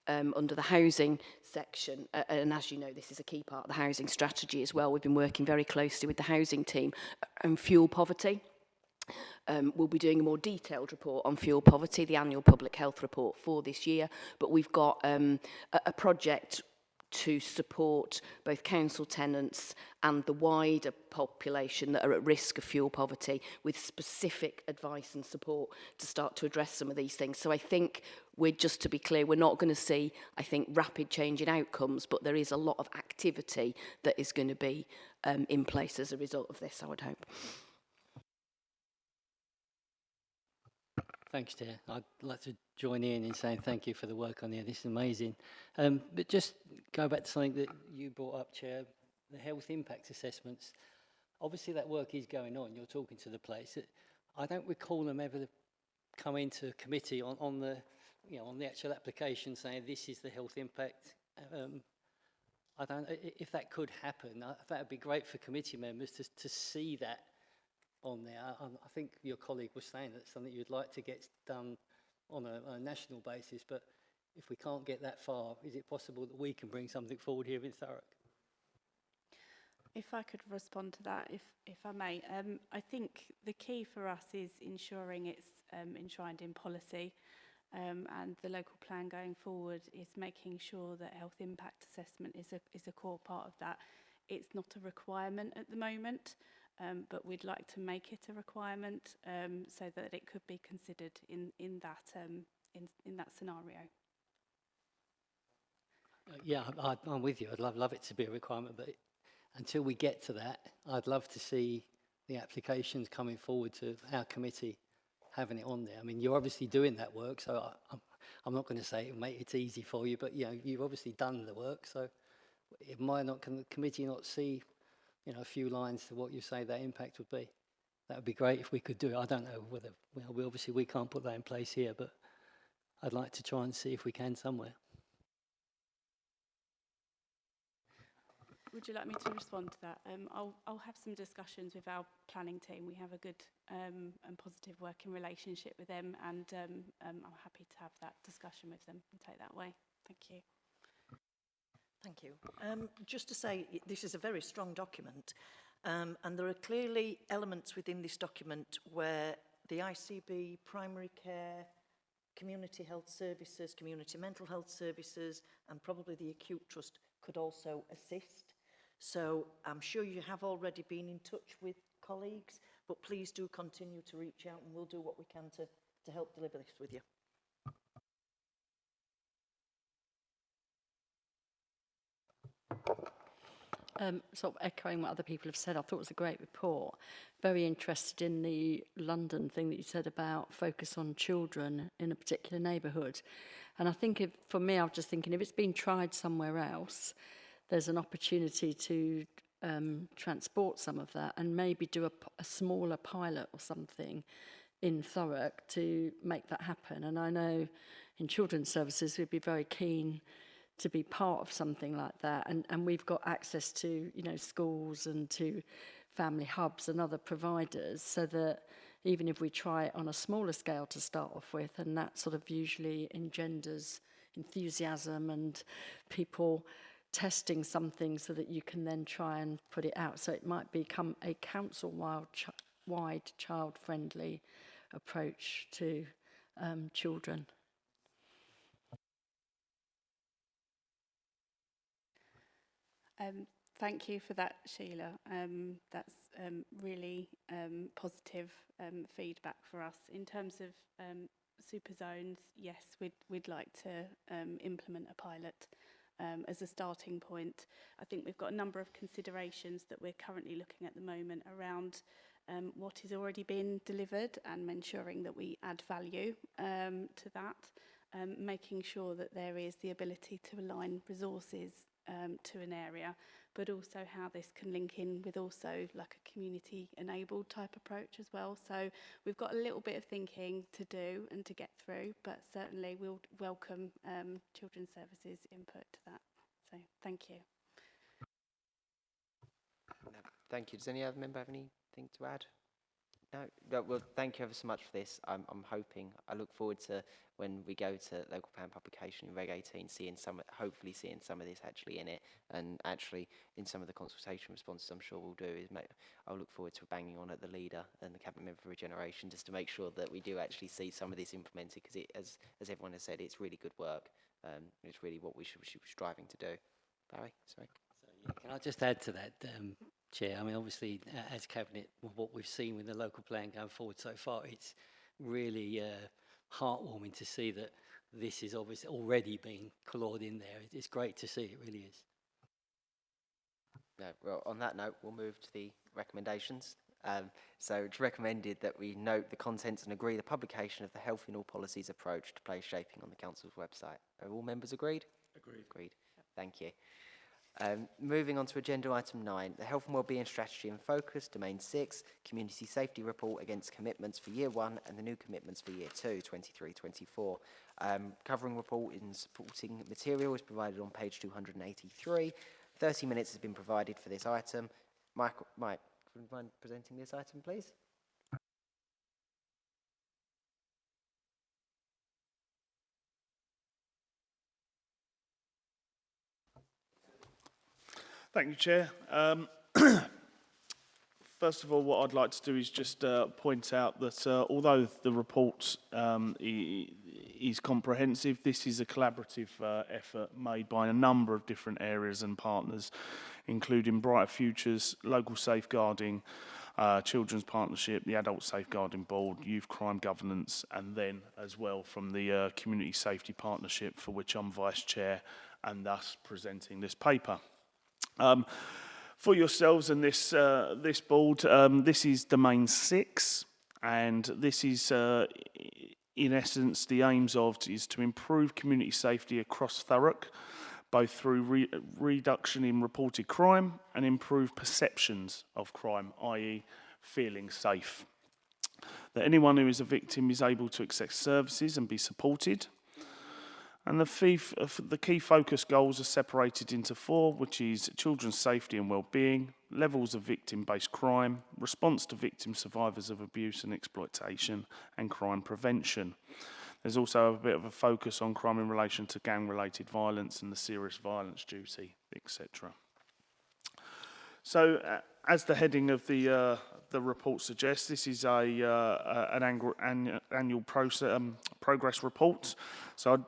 under the housing section, and as you know, this is a key part of the housing strategy as well. We've been working very closely with the housing team on fuel poverty. We'll be doing a more detailed report on fuel poverty, the annual public health report for this year, but we've got a project to support both council tenants and the wider population that are at risk of fuel poverty with specific advice and support to start to address some of these things. So I think just to be clear, we're not going to see, I think, rapid change in outcomes, but there is a lot of activity that is going to be in place as a result of this, I would hope. Thanks, Chair. I'd like to join in saying thank you for the work on here. This is amazing. But just go back to something that you brought up, Chair, the health impact assessments. Obviously, that work is going on. You're talking to the place. I don't recall them ever come into committee on the actual application saying this is the health impact. I don't. If that could happen, that would be great for committee members to see that on there. I think your colleague was saying that's something you'd like to get done on a national basis, but if we can't get that far, is it possible that we can bring something forward here in Thurrock? If I could respond to that, if I may. I think the key for us is ensuring it's enshrined in policy, and the local plan going forward is making sure that health impact assessment is a core part of that. It's not a requirement at the moment, but we'd like to make it a requirement so that it could be considered in that scenario. Yeah, I'm with you. I'd love it to be a requirement, but until we get to that, I'd love to see the applications coming forward to our committee having it on there. I mean, you're obviously doing that work, so I'm not going to say it'll make it easy for you, but you've obviously done the work, so it might not, can the committee not see a few lines to what you say that impact would be? That would be great if we could do it. I don't know whether, obviously we can't put that in place here, but I'd like to try and see if we can somewhere. Would you like me to respond to that? I'll have some discussions with our planning team. We have a good and positive working relationship with them, and I'm happy to have that discussion with them and take that away. Thank you. Thank you. Just to say, this is a very strong document, and there are clearly elements within this document where the ICB, primary care, community health services, community mental health services, and probably the acute trust could also assist. So I'm sure you have already been in touch with colleagues, but please do continue to reach out, and we'll do what we can to help deliver this with you. Sort of echoing what other people have said, I thought it was a great report. Very interested in the London thing that you said about focus on children in a particular neighbourhood. And I think for me, I was just thinking if it's been tried somewhere else, there's an opportunity to transport some of that and maybe do a smaller pilot or something in Thurrock to make that happen. And I know in children's services, we'd be very keen to be part of something like that, and we've got access to schools and to family hubs and other providers, so that even if we try it on a smaller scale to start off with, and that sort of usually engenders enthusiasm and people testing something so that you can then try and put it out. So it might become a council-wide child-friendly approach to children. Thank you for that, Sheila. That's really positive feedback for us. In terms of super zones, yes, we'd like to implement a pilot as a starting point. I think we've got a number of considerations that we're currently looking at the moment around what is already being delivered and ensuring that we add value to that, making sure that there is the ability to align resources to an area, but also how this can link in with also like a community enabled type approach as well. So we've got a little bit of thinking to do and to get through, but certainly we'll welcome Children's Services input to that. So thank you. No, thank you. Does any other member have anything to add? No, no, well, thank you ever so much for this. I look forward to when we go to local plan publication in Reg 18, hopefully seeing some of this actually in it, and actually in some of the consultation responses I'm sure we'll do is I'll look forward to banging on at the leader and the cabinet member for regeneration just to make sure that we do actually see some of this implemented, because as everyone has said, it's really good work. It's really what we should be striving to do. Barry, sorry. So, yeah, can I just add to that, Chair? I mean, obviously, as Cabinet, what we've seen with the local plan going forward so far, it's really heartwarming to see that this is obviously already being clawed in there. It's great to see, it really is. No, well, on that note, we'll move to the recommendations. So it's recommended that we note the contents and agree the publication of the Health in All Policies approach to place shaping on the Council's website. Are all members agreed? Agreed. Agreed. Thank you. Moving on to agenda item 9, the Health and Wellbeing Strategy and Focus, Domain 6, Community Safety Report against commitments for Year 1 and the new commitments for Year 2, 23-24. Covering report in supporting material is provided on page 283. 30 minutes has been provided for this item. Mike, would you mind presenting this item, please? Thank you, Chair. First of all, what I'd like to do is just point out that although the report is comprehensive, this is a collaborative effort made by a number of different areas and partners, including Brighter Futures, Local Safeguarding, Children's Partnership, the Adult Safeguarding Board, Youth Crime Governance, and then as well from the Community Safety Partnership, for which I'm Vice Chair and thus presenting this paper. For yourselves and this board, this is Domain 6, and this is, in essence, the aims of is to improve community safety across Thurrock, both through reduction in reported crime and improve perceptions of crime, i.e. feeling safe. That anyone who is a victim is able to access services and be supported. And the key focus goals are separated into 4, which is children's safety and well-being, levels of victim-based crime, response to victim survivors of abuse and exploitation, and crime prevention. There's also a bit of a focus on crime in relation to gang-related violence and the serious violence duty, etc. So, as the heading of the report suggests, this is an annual progress report. So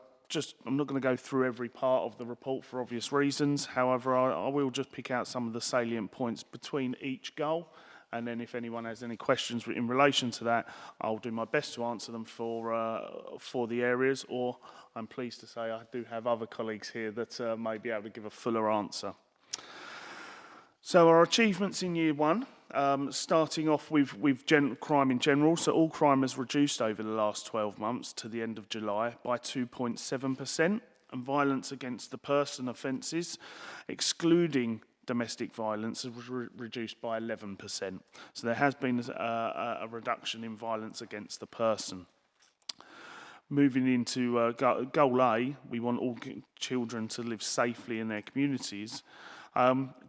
I'm not going to go through every part of the report for obvious reasons. However, I will just pick out some of the salient points between each goal. And then if anyone has any questions in relation to that, I'll do my best to answer them for the areas, or I'm pleased to say I do have other colleagues here that may be able to give a fuller answer. So our achievements in Year 1, starting off with crime in general. So all crime has reduced over the last 12 months to the end of July by 2.7%, and violence against the person offences, excluding domestic violence, has reduced by 11%. So there has been a reduction in violence against the person. Moving into Goal A, we want all children to live safely in their communities.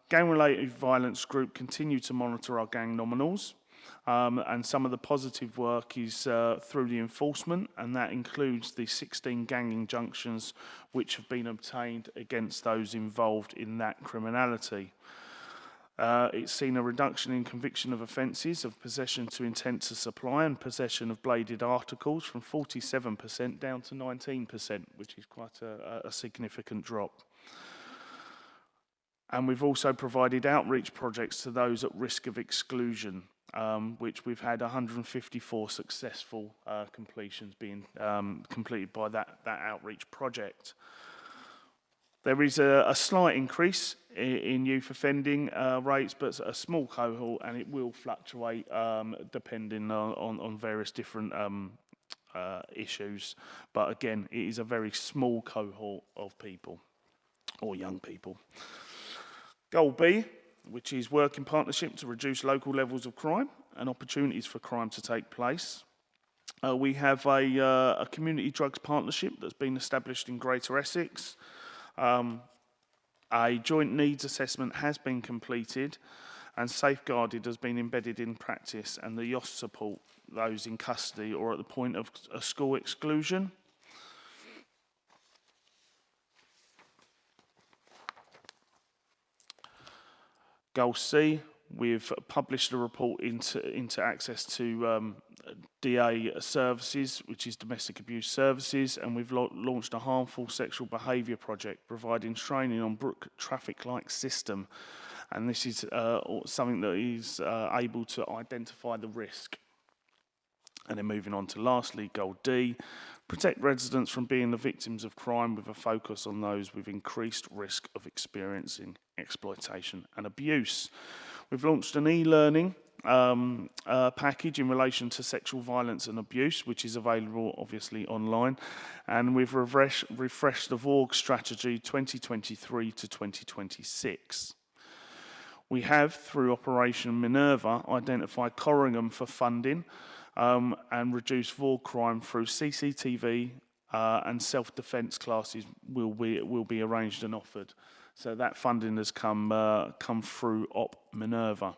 Gang-related violence group continue to monitor our gang nominals, and some of the positive work is through the enforcement, and that includes the 16 gang injunctions which have been obtained against those involved in that criminality. It's seen a reduction in conviction of offences of possession to intent to supply and possession of bladed articles from 47% down to 19%, which is quite a significant drop. And we've also provided outreach projects to those at risk of exclusion, which we've had 154 successful completions being completed by that outreach project. There is a slight increase in youth offending rates, but a small cohort, and it will fluctuate depending on various different issues. But again, it is a very small cohort of people. or young people. Goal B, which is work in partnership to reduce local levels of crime and opportunities for crime to take place. We have a community drugs partnership that's been established in Greater Essex. A joint needs assessment has been completed and safeguarded has been embedded in practice, and the YOS support those in custody or at the point of a school exclusion. Goal C, we've published a report into access to DA services, which is domestic abuse services, and we've launched a harmful sexual behaviour project providing training on Brook traffic light system, and this is something that is able to identify the risk. And then moving on to lastly, goal D, protect residents from being the victims of crime with a focus on those with increased risk of experiencing exploitation and abuse. We've launched an e-learning package in relation to sexual violence and abuse, which is available obviously online, and we've refreshed the VORG strategy 2023 to 2026. We have, through Operation Minerva, identified Corringham for funding and reduced VORG crime through CCTV and self-defence classes will be arranged and offered. So that funding has come through Op Minerva.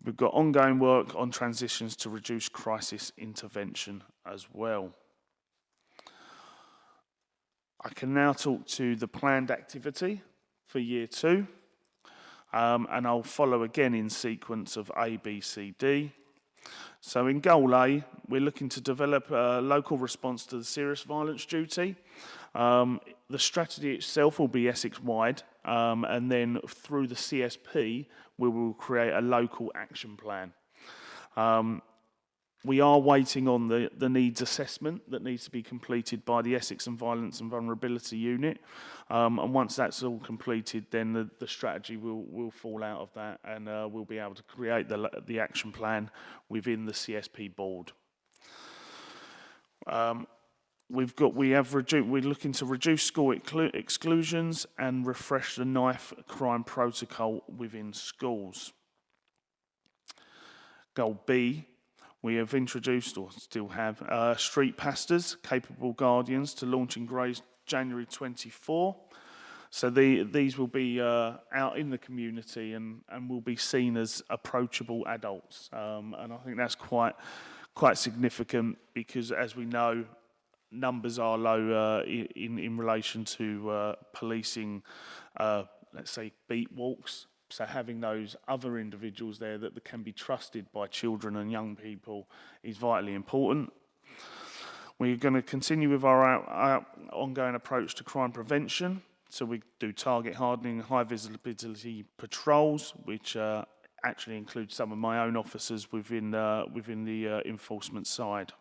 We've got ongoing work on transitions to reduce crisis intervention as well. I can now talk to the planned activity for year 2, and I'll follow again in sequence of A, B, C, D. So in Goal A, we're looking to develop a local response to the serious violence duty. The strategy itself will be Essex-wide, and then through the CSP, we will create a local action plan. We are waiting on the needs assessment that needs to be completed by the Essex and Violence and Vulnerability Unit. And once that's all completed, then the strategy will fall out of that, and we'll be able to create the action plan within the CSP board. We're looking to reduce school exclusions and refresh the knife crime protocol within schools. Goal B, we have introduced, or still have, street pastors, capable guardians, to launch in Grays January 24. So these will be out in the community and will be seen as approachable adults. And I think that's quite significant because, as we know, numbers are low in relation to policing, let's say, beat walks. So having those other individuals there that can be trusted by children and young people is vitally important. We're going to continue with our ongoing approach to crime prevention. So we do target hardening, high visibility patrols, which actually include some of my own officers within the enforcement side.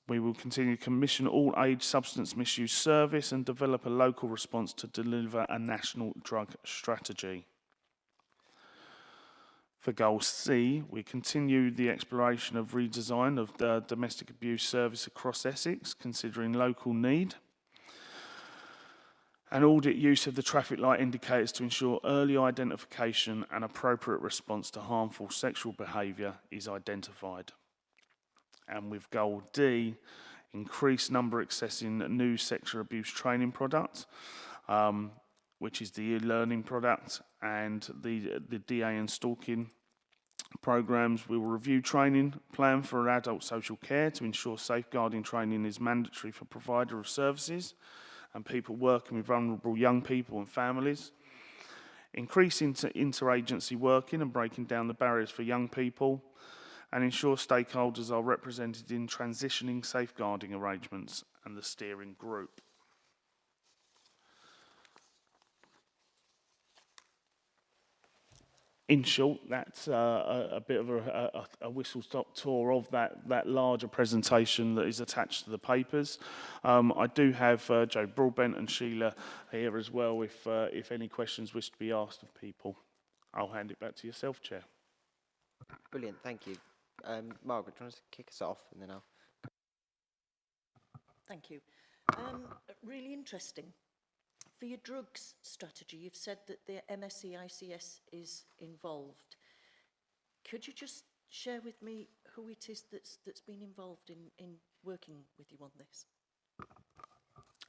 We will continue to commission all age substance misuse service and develop a local response to deliver a national drug strategy. For Goal C, we continue the exploration of redesign of the domestic abuse service across Essex, considering local need. And audit use of the traffic light indicators to ensure early identification and appropriate response to harmful sexual behaviour is identified. And with Goal D, increased number accessing new sexual abuse training product, which is the e-learning product, and the DA and stalking programs. We will review training plan for adult social care to ensure safeguarding training is mandatory for provider of services and people working with vulnerable young people and families. Increase interagency working and breaking down the barriers for young people, and ensure stakeholders are represented in transitioning safeguarding arrangements and the steering group. In short, that's a bit of a whistle-stop tour of that larger presentation that is attached to the papers. I do have Joe Broadbent and Sheila here as well if any questions wish to be asked of people. I'll hand it back to yourself, Chair. Brilliant, thank you. Margaret, do you want to kick us off and then I'll... Thank you. Really interesting. For your drugs strategy, you've said that the MSc ICS is involved. Could you just share with me who it is that's been involved in working with you on this?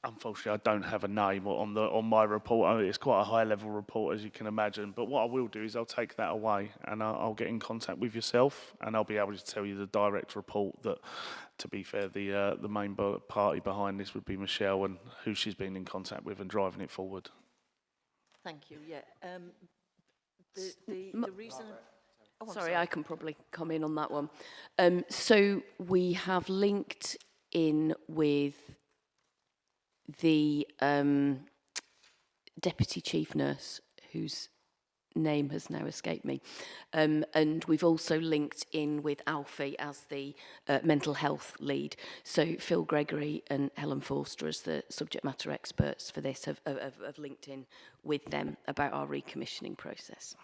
Unfortunately, I don't have a name on my report. I mean, it's quite a high-level report, as you can imagine. But what I will do is I'll take that away and I'll get in contact with yourself, and I'll be able to tell you the direct report that, to be fair, the main party behind this would be Michelle and who she's been in contact with and driving it forward. Thank you. Yeah. The reason. Oh, sorry, I can probably come in on that one. So we have linked in with the deputy chief nurse, whose name has now escaped me, and we've also linked in with Alfie as the mental health lead. So Phil Gregory and Helen Forster, as the subject matter experts for this, have linked in with them about our recommissioning process.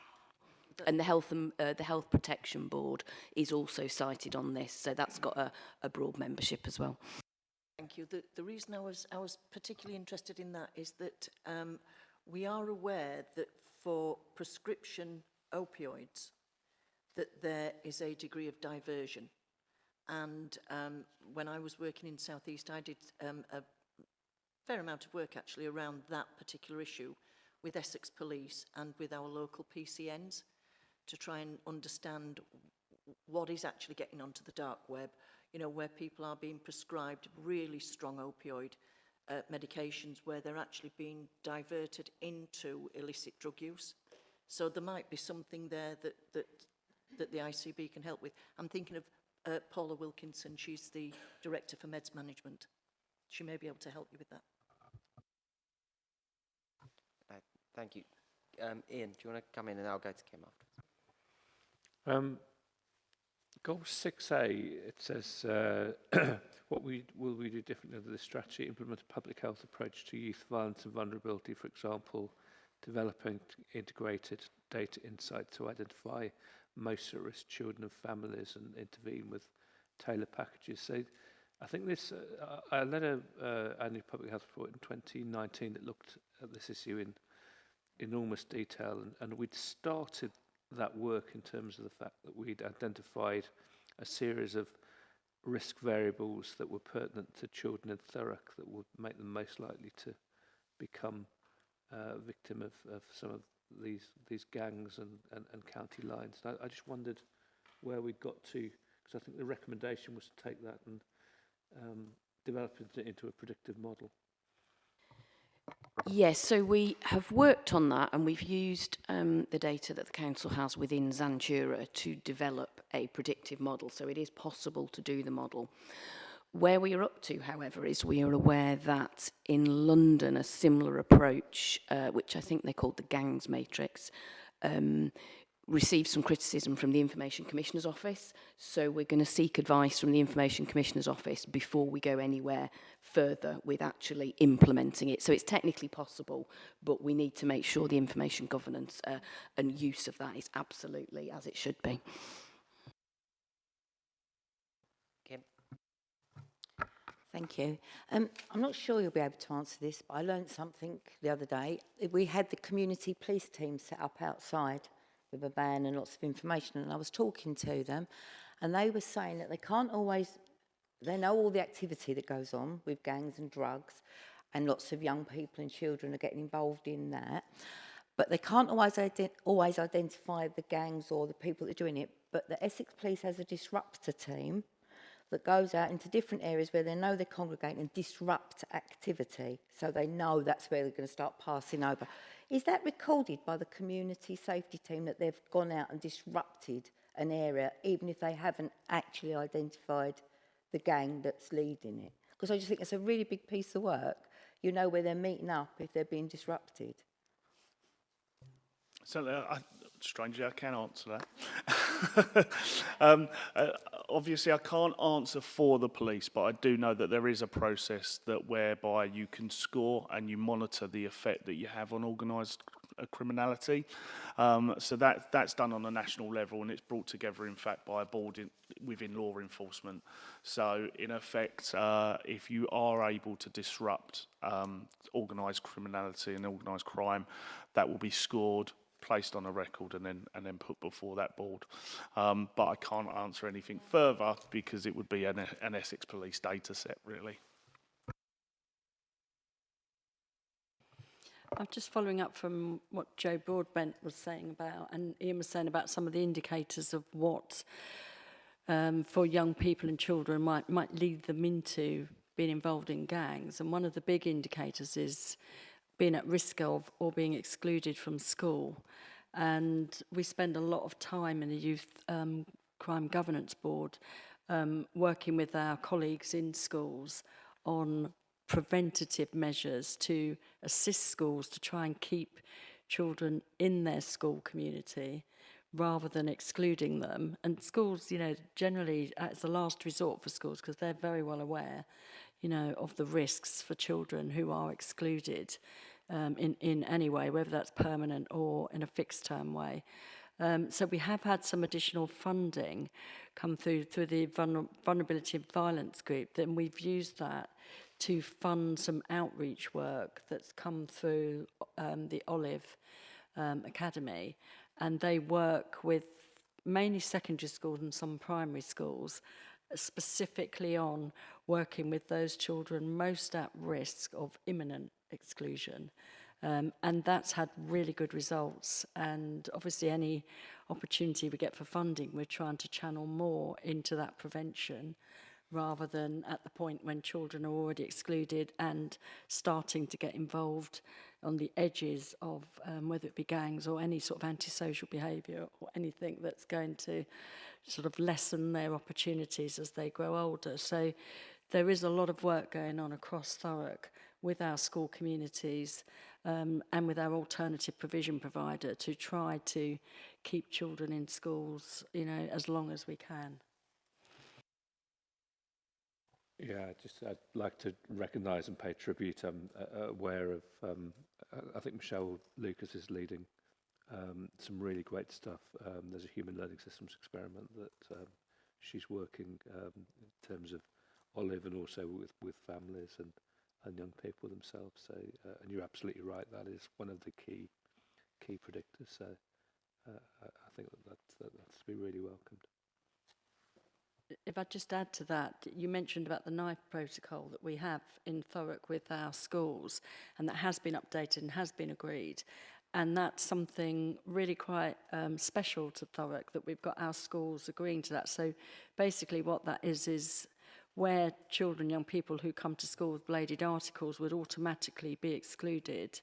And the Health Protection Board is also cited on this, so that's got a broad membership as well. Thank you. The reason I was particularly interested in that is that we are aware that for prescription opioids that there is a degree of diversion. And when I was working in South East, I did a fair amount of work actually around that particular issue with Essex Police and with our local PCNs to try and understand what is actually getting onto the dark web, you know, where people are being prescribed really strong opioid medications, where they're actually being diverted into illicit drug use. So there might be something there that the ICB can help with. I'm thinking of Paula Wilkinson. She's the Director for Meds Management. She may be able to help you with that. Thank you. Ian, do you want to come in and I'll go to Kim afterwards? Goal 6A, it says, what will we do differently with this strategy? Implement a public health approach to youth violence and vulnerability, for example, developing integrated data insight to identify most at risk children and families and intervene with tailored packages. So I think this, I led a annual public health report in 2019 that looked at this issue in enormous detail, and we'd started that work in terms of the fact that we'd identified a series of risk variables that were pertinent to children in Thurrock that would make them most likely to become a victim of some of these gangs and county lines. And I just wondered where we'd got to, because I think the recommendation was to take that and develop it into a predictive model. Yes, so we have worked on that, and we've used the data that the council has within Zantura to develop a predictive model. So it is possible to do the model. Where we are up to, however, is we are aware that in London a similar approach, which I think they called the gangs matrix, received some criticism from the Information Commissioner's Office. So we're going to seek advice from the Information Commissioner's Office before we go anywhere further with actually implementing it. So it's technically possible, but we need to make sure the information governance and use of that is absolutely as it should be. Kim? Thank you. I'm not sure you'll be able to answer this, but I learned something the other day. We had the community police team set up outside with a van and lots of information, and I was talking to them, and they were saying that they can't always, they know all the activity that goes on with gangs and drugs, and lots of young people and children are getting involved in that, but they can't always identify the gangs or the people that are doing it. But the Essex Police has a disruptor team that goes out into different areas where they know they're congregating and disrupt activity, so they know that's where they're going to start passing over. Is that recorded by the community safety team that they've gone out and disrupted an area, even if they haven't actually identified the gang that's leading it? Because I just think it's a really big piece of work. You know where they're meeting up if they're being disrupted. So, strangely, I can answer that. obviously I can't answer for the police, but I do know that there is a process that whereby you can score and you monitor the effect that you have on organised criminality. So that's done on a national level, and it's brought together, in fact, by a board within law enforcement. So in effect, if you are able to disrupt organised criminality and organised crime, that will be scored, placed on a record, and then put before that board. But I can't answer anything further because it would be an Essex Police data set, really. I'm just following up from what Joe Broadbent was saying about, and Ian was saying about some of the indicators of what for young people and children might lead them into being involved in gangs. And one of the big indicators is being at risk of or being excluded from school. And we spend a lot of time in the Youth Crime Governance Board working with our colleagues in schools on preventative measures to assist schools to try and keep children in their school community rather than excluding them. And schools, you know, generally it's the last resort for schools because they're very well aware, you know, of the risks for children who are excluded in any way, whether that's permanent or in a fixed term way. So we have had some additional funding come through the Vulnerability and Violence Group, and we've used that to fund some outreach work that's come through the Olive Academy, and they work with mainly secondary schools and some primary schools, specifically on working with those children most at risk of imminent exclusion. And that's had really good results. And obviously any opportunity we get for funding, we're trying to channel more into that prevention rather than at the point when children are already excluded and starting to get involved on the edges of whether it be gangs or any sort of antisocial behaviour or anything that's going to sort of lessen their opportunities as they grow older. So there is a lot of work going on across Thurrock with our school communities and with our alternative provision provider to try to keep children in schools, you know, as long as we can. Yeah, I'd like to recognise and pay tribute. I'm aware of, I think Michelle Lucas is leading some really great stuff. There's a human learning systems experiment that she's working in terms of Olive and also with families and young people themselves. So, and you're absolutely right, that is one of the key predictors. So I think that's to be really welcomed. If I just add to that, you mentioned about the knife protocol that we have in Thurrock with our schools, and that has been updated and has been agreed. And that's something really quite special to Thurrock, that we've got our schools agreeing to that. So basically what that is where children, young people who come to school with bladed articles would automatically be excluded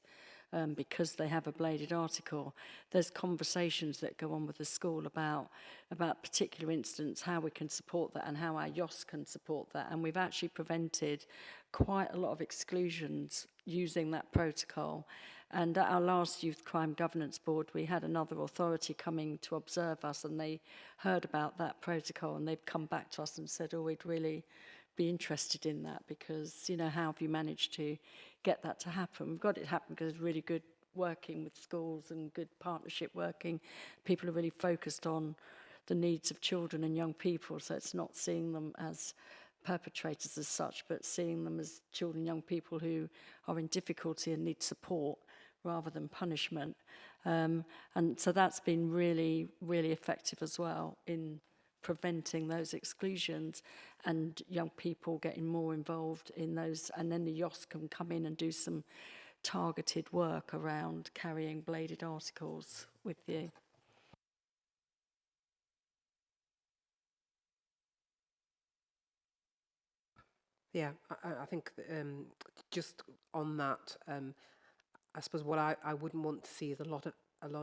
because they have a bladed article. There's conversations that go on with the school about particular incidents, how we can support that and how our YOS can support that. And we've actually prevented quite a lot of exclusions using that protocol. And at our last Youth Crime Governance Board, we had another authority coming to observe us, and they heard about that protocol, and they've come back to us and said, oh, we'd really be interested in that because, you know, how have you managed to get that to happen? We've got it to happen because it's really good working with schools and good partnership working. People are really focused on the needs of children and young people, so it's not seeing them as perpetrators as such, but seeing them as children, young people who are in difficulty and need support rather than punishment. And so that's been really, really effective as well in preventing those exclusions and young people getting more involved in those. And then the YOS can come in and do some targeted work around carrying bladed articles with you. Yeah, I think just on that, I suppose what I wouldn't want to see is a lot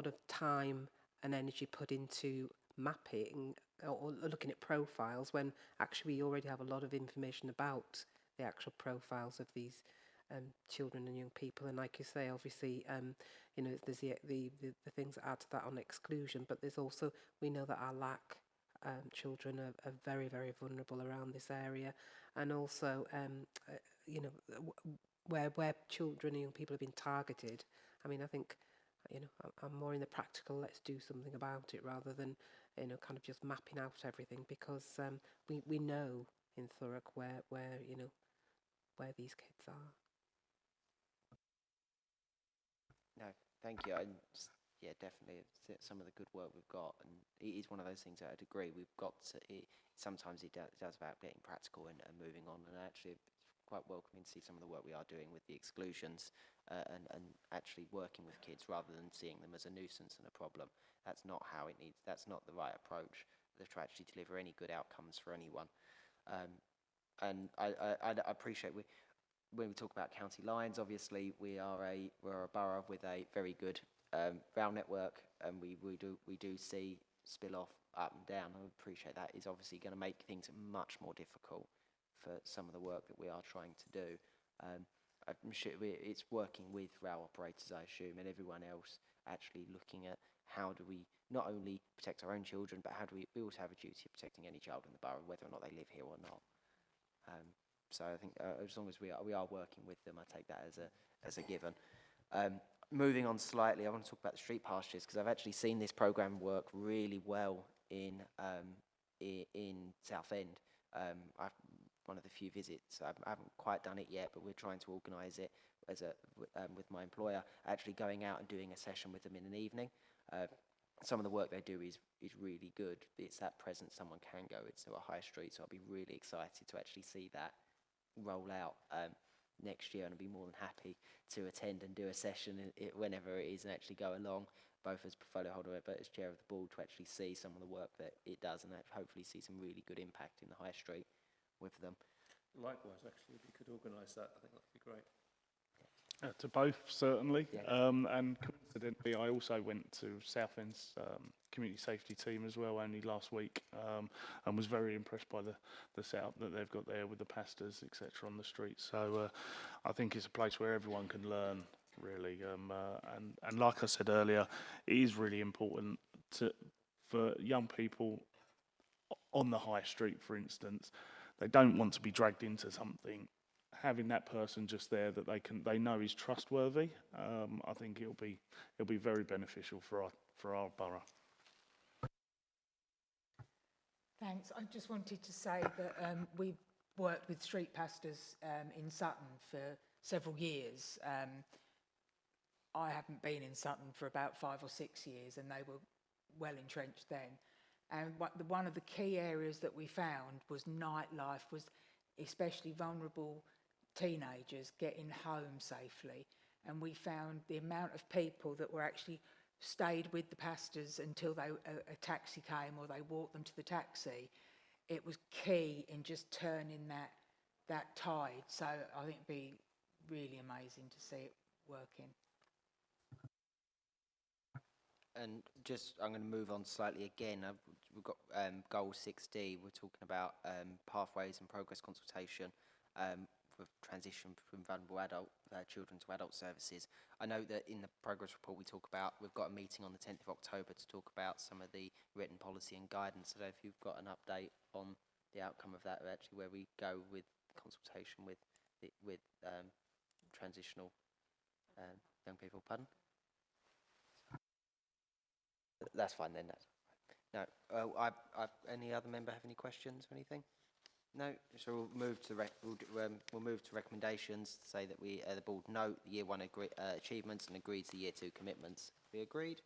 of time and energy put into mapping or looking at profiles when actually we already have a lot of information about the actual profiles of these children and young people. And like you say, obviously, you know, there's the things that add to that on exclusion, but there's also, we know that our lack children are very, very vulnerable around this area, and also, you know, where children and young people have been targeted. I mean, I think, you know, I'm more in the practical, let's do something about it, rather than, you know, kind of just mapping out everything, because we know in Thurrock where you know, where these kids are. No, thank you. Yeah, definitely, some of the good work we've got, and it is one of those things that I'd agree. We've got to, sometimes it does about getting practical and moving on, and actually it's quite welcoming to see some of the work we are doing with the exclusions and actually working with kids rather than seeing them as a nuisance and a problem. That's not how it needs. That's not the right approach to actually deliver any good outcomes for anyone. And I appreciate when we talk about county lines, obviously we're a borough with a very good rail network, and we do see spill off up and down. I appreciate that is obviously going to make things much more difficult for some of the work that we are trying to do. I'm sure it's working with rail operators, I assume, and everyone else actually looking at how do we not only protect our own children, but how do we also have a duty of protecting any child in the borough, whether or not they live here or not. So I think as long as we are working with them, I take that as a given. Moving on slightly, I want to talk about the street pastures, because I've actually seen this programme work really well in Southend. One of the few visits. I haven't quite done it yet, but we're trying to organise it as with my employer, actually going out and doing a session with them in an evening. Some of the work they do is really good. It's that present someone can go into a high street, so I'll be really excited to actually see that roll out next year, and I'll be more than happy to attend and do a session whenever it is and actually go along, both as portfolio holder but as chair of the board, to actually see some of the work that it does and hopefully see some really good impact in the high street with them. Likewise, actually, if you could organise that, I think that'd be great. To both, certainly. Yeah. And coincidentally, I also went to Southend's community safety team as well only last week, and was very impressed by the setup that they've got there with the pastas, etc., on the street. So I think it's a place where everyone can learn, really. And like I said earlier, it is really important for young people on the high street, for instance. They don't want to be dragged into something. Having that person just there that they know is trustworthy, I think it'll be very beneficial for our borough. Thanks. I just wanted to say that we've worked with street pastors in Sutton for several years. I haven't been in Sutton for about 5 or 6 years, and they were well entrenched then. And one of the key areas that we found was nightlife, was especially vulnerable teenagers getting home safely. And we found the amount of people that were actually stayed with the pastors until a taxi came or they walked them to the taxi. It was key in just turning that tide. So I think it'd be really amazing to see it working. And just, I'm going to move on slightly again. We've got goal 6D. We're talking about pathways and progress consultation for transition from vulnerable adult children to adult services. I know that in the progress report we've got a meeting on the 10th of October to talk about some of the written policy and guidance. I don't know if you've got an update on the outcome of that, actually, where we go with consultation with transitional young people. Pardon? That's fine then. No. Any other member have any questions or anything? No. So we'll move to we'll move to recommendations to say that the board note the year 1 achievements and agrees the year 2 commitments. We agreed?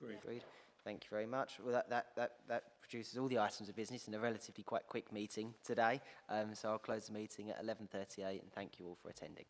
Agreed. Thank you very much. Well, that produces all the items of business in a relatively quite quick meeting today. So I'll close the meeting at 11:38 and thank you all for attending.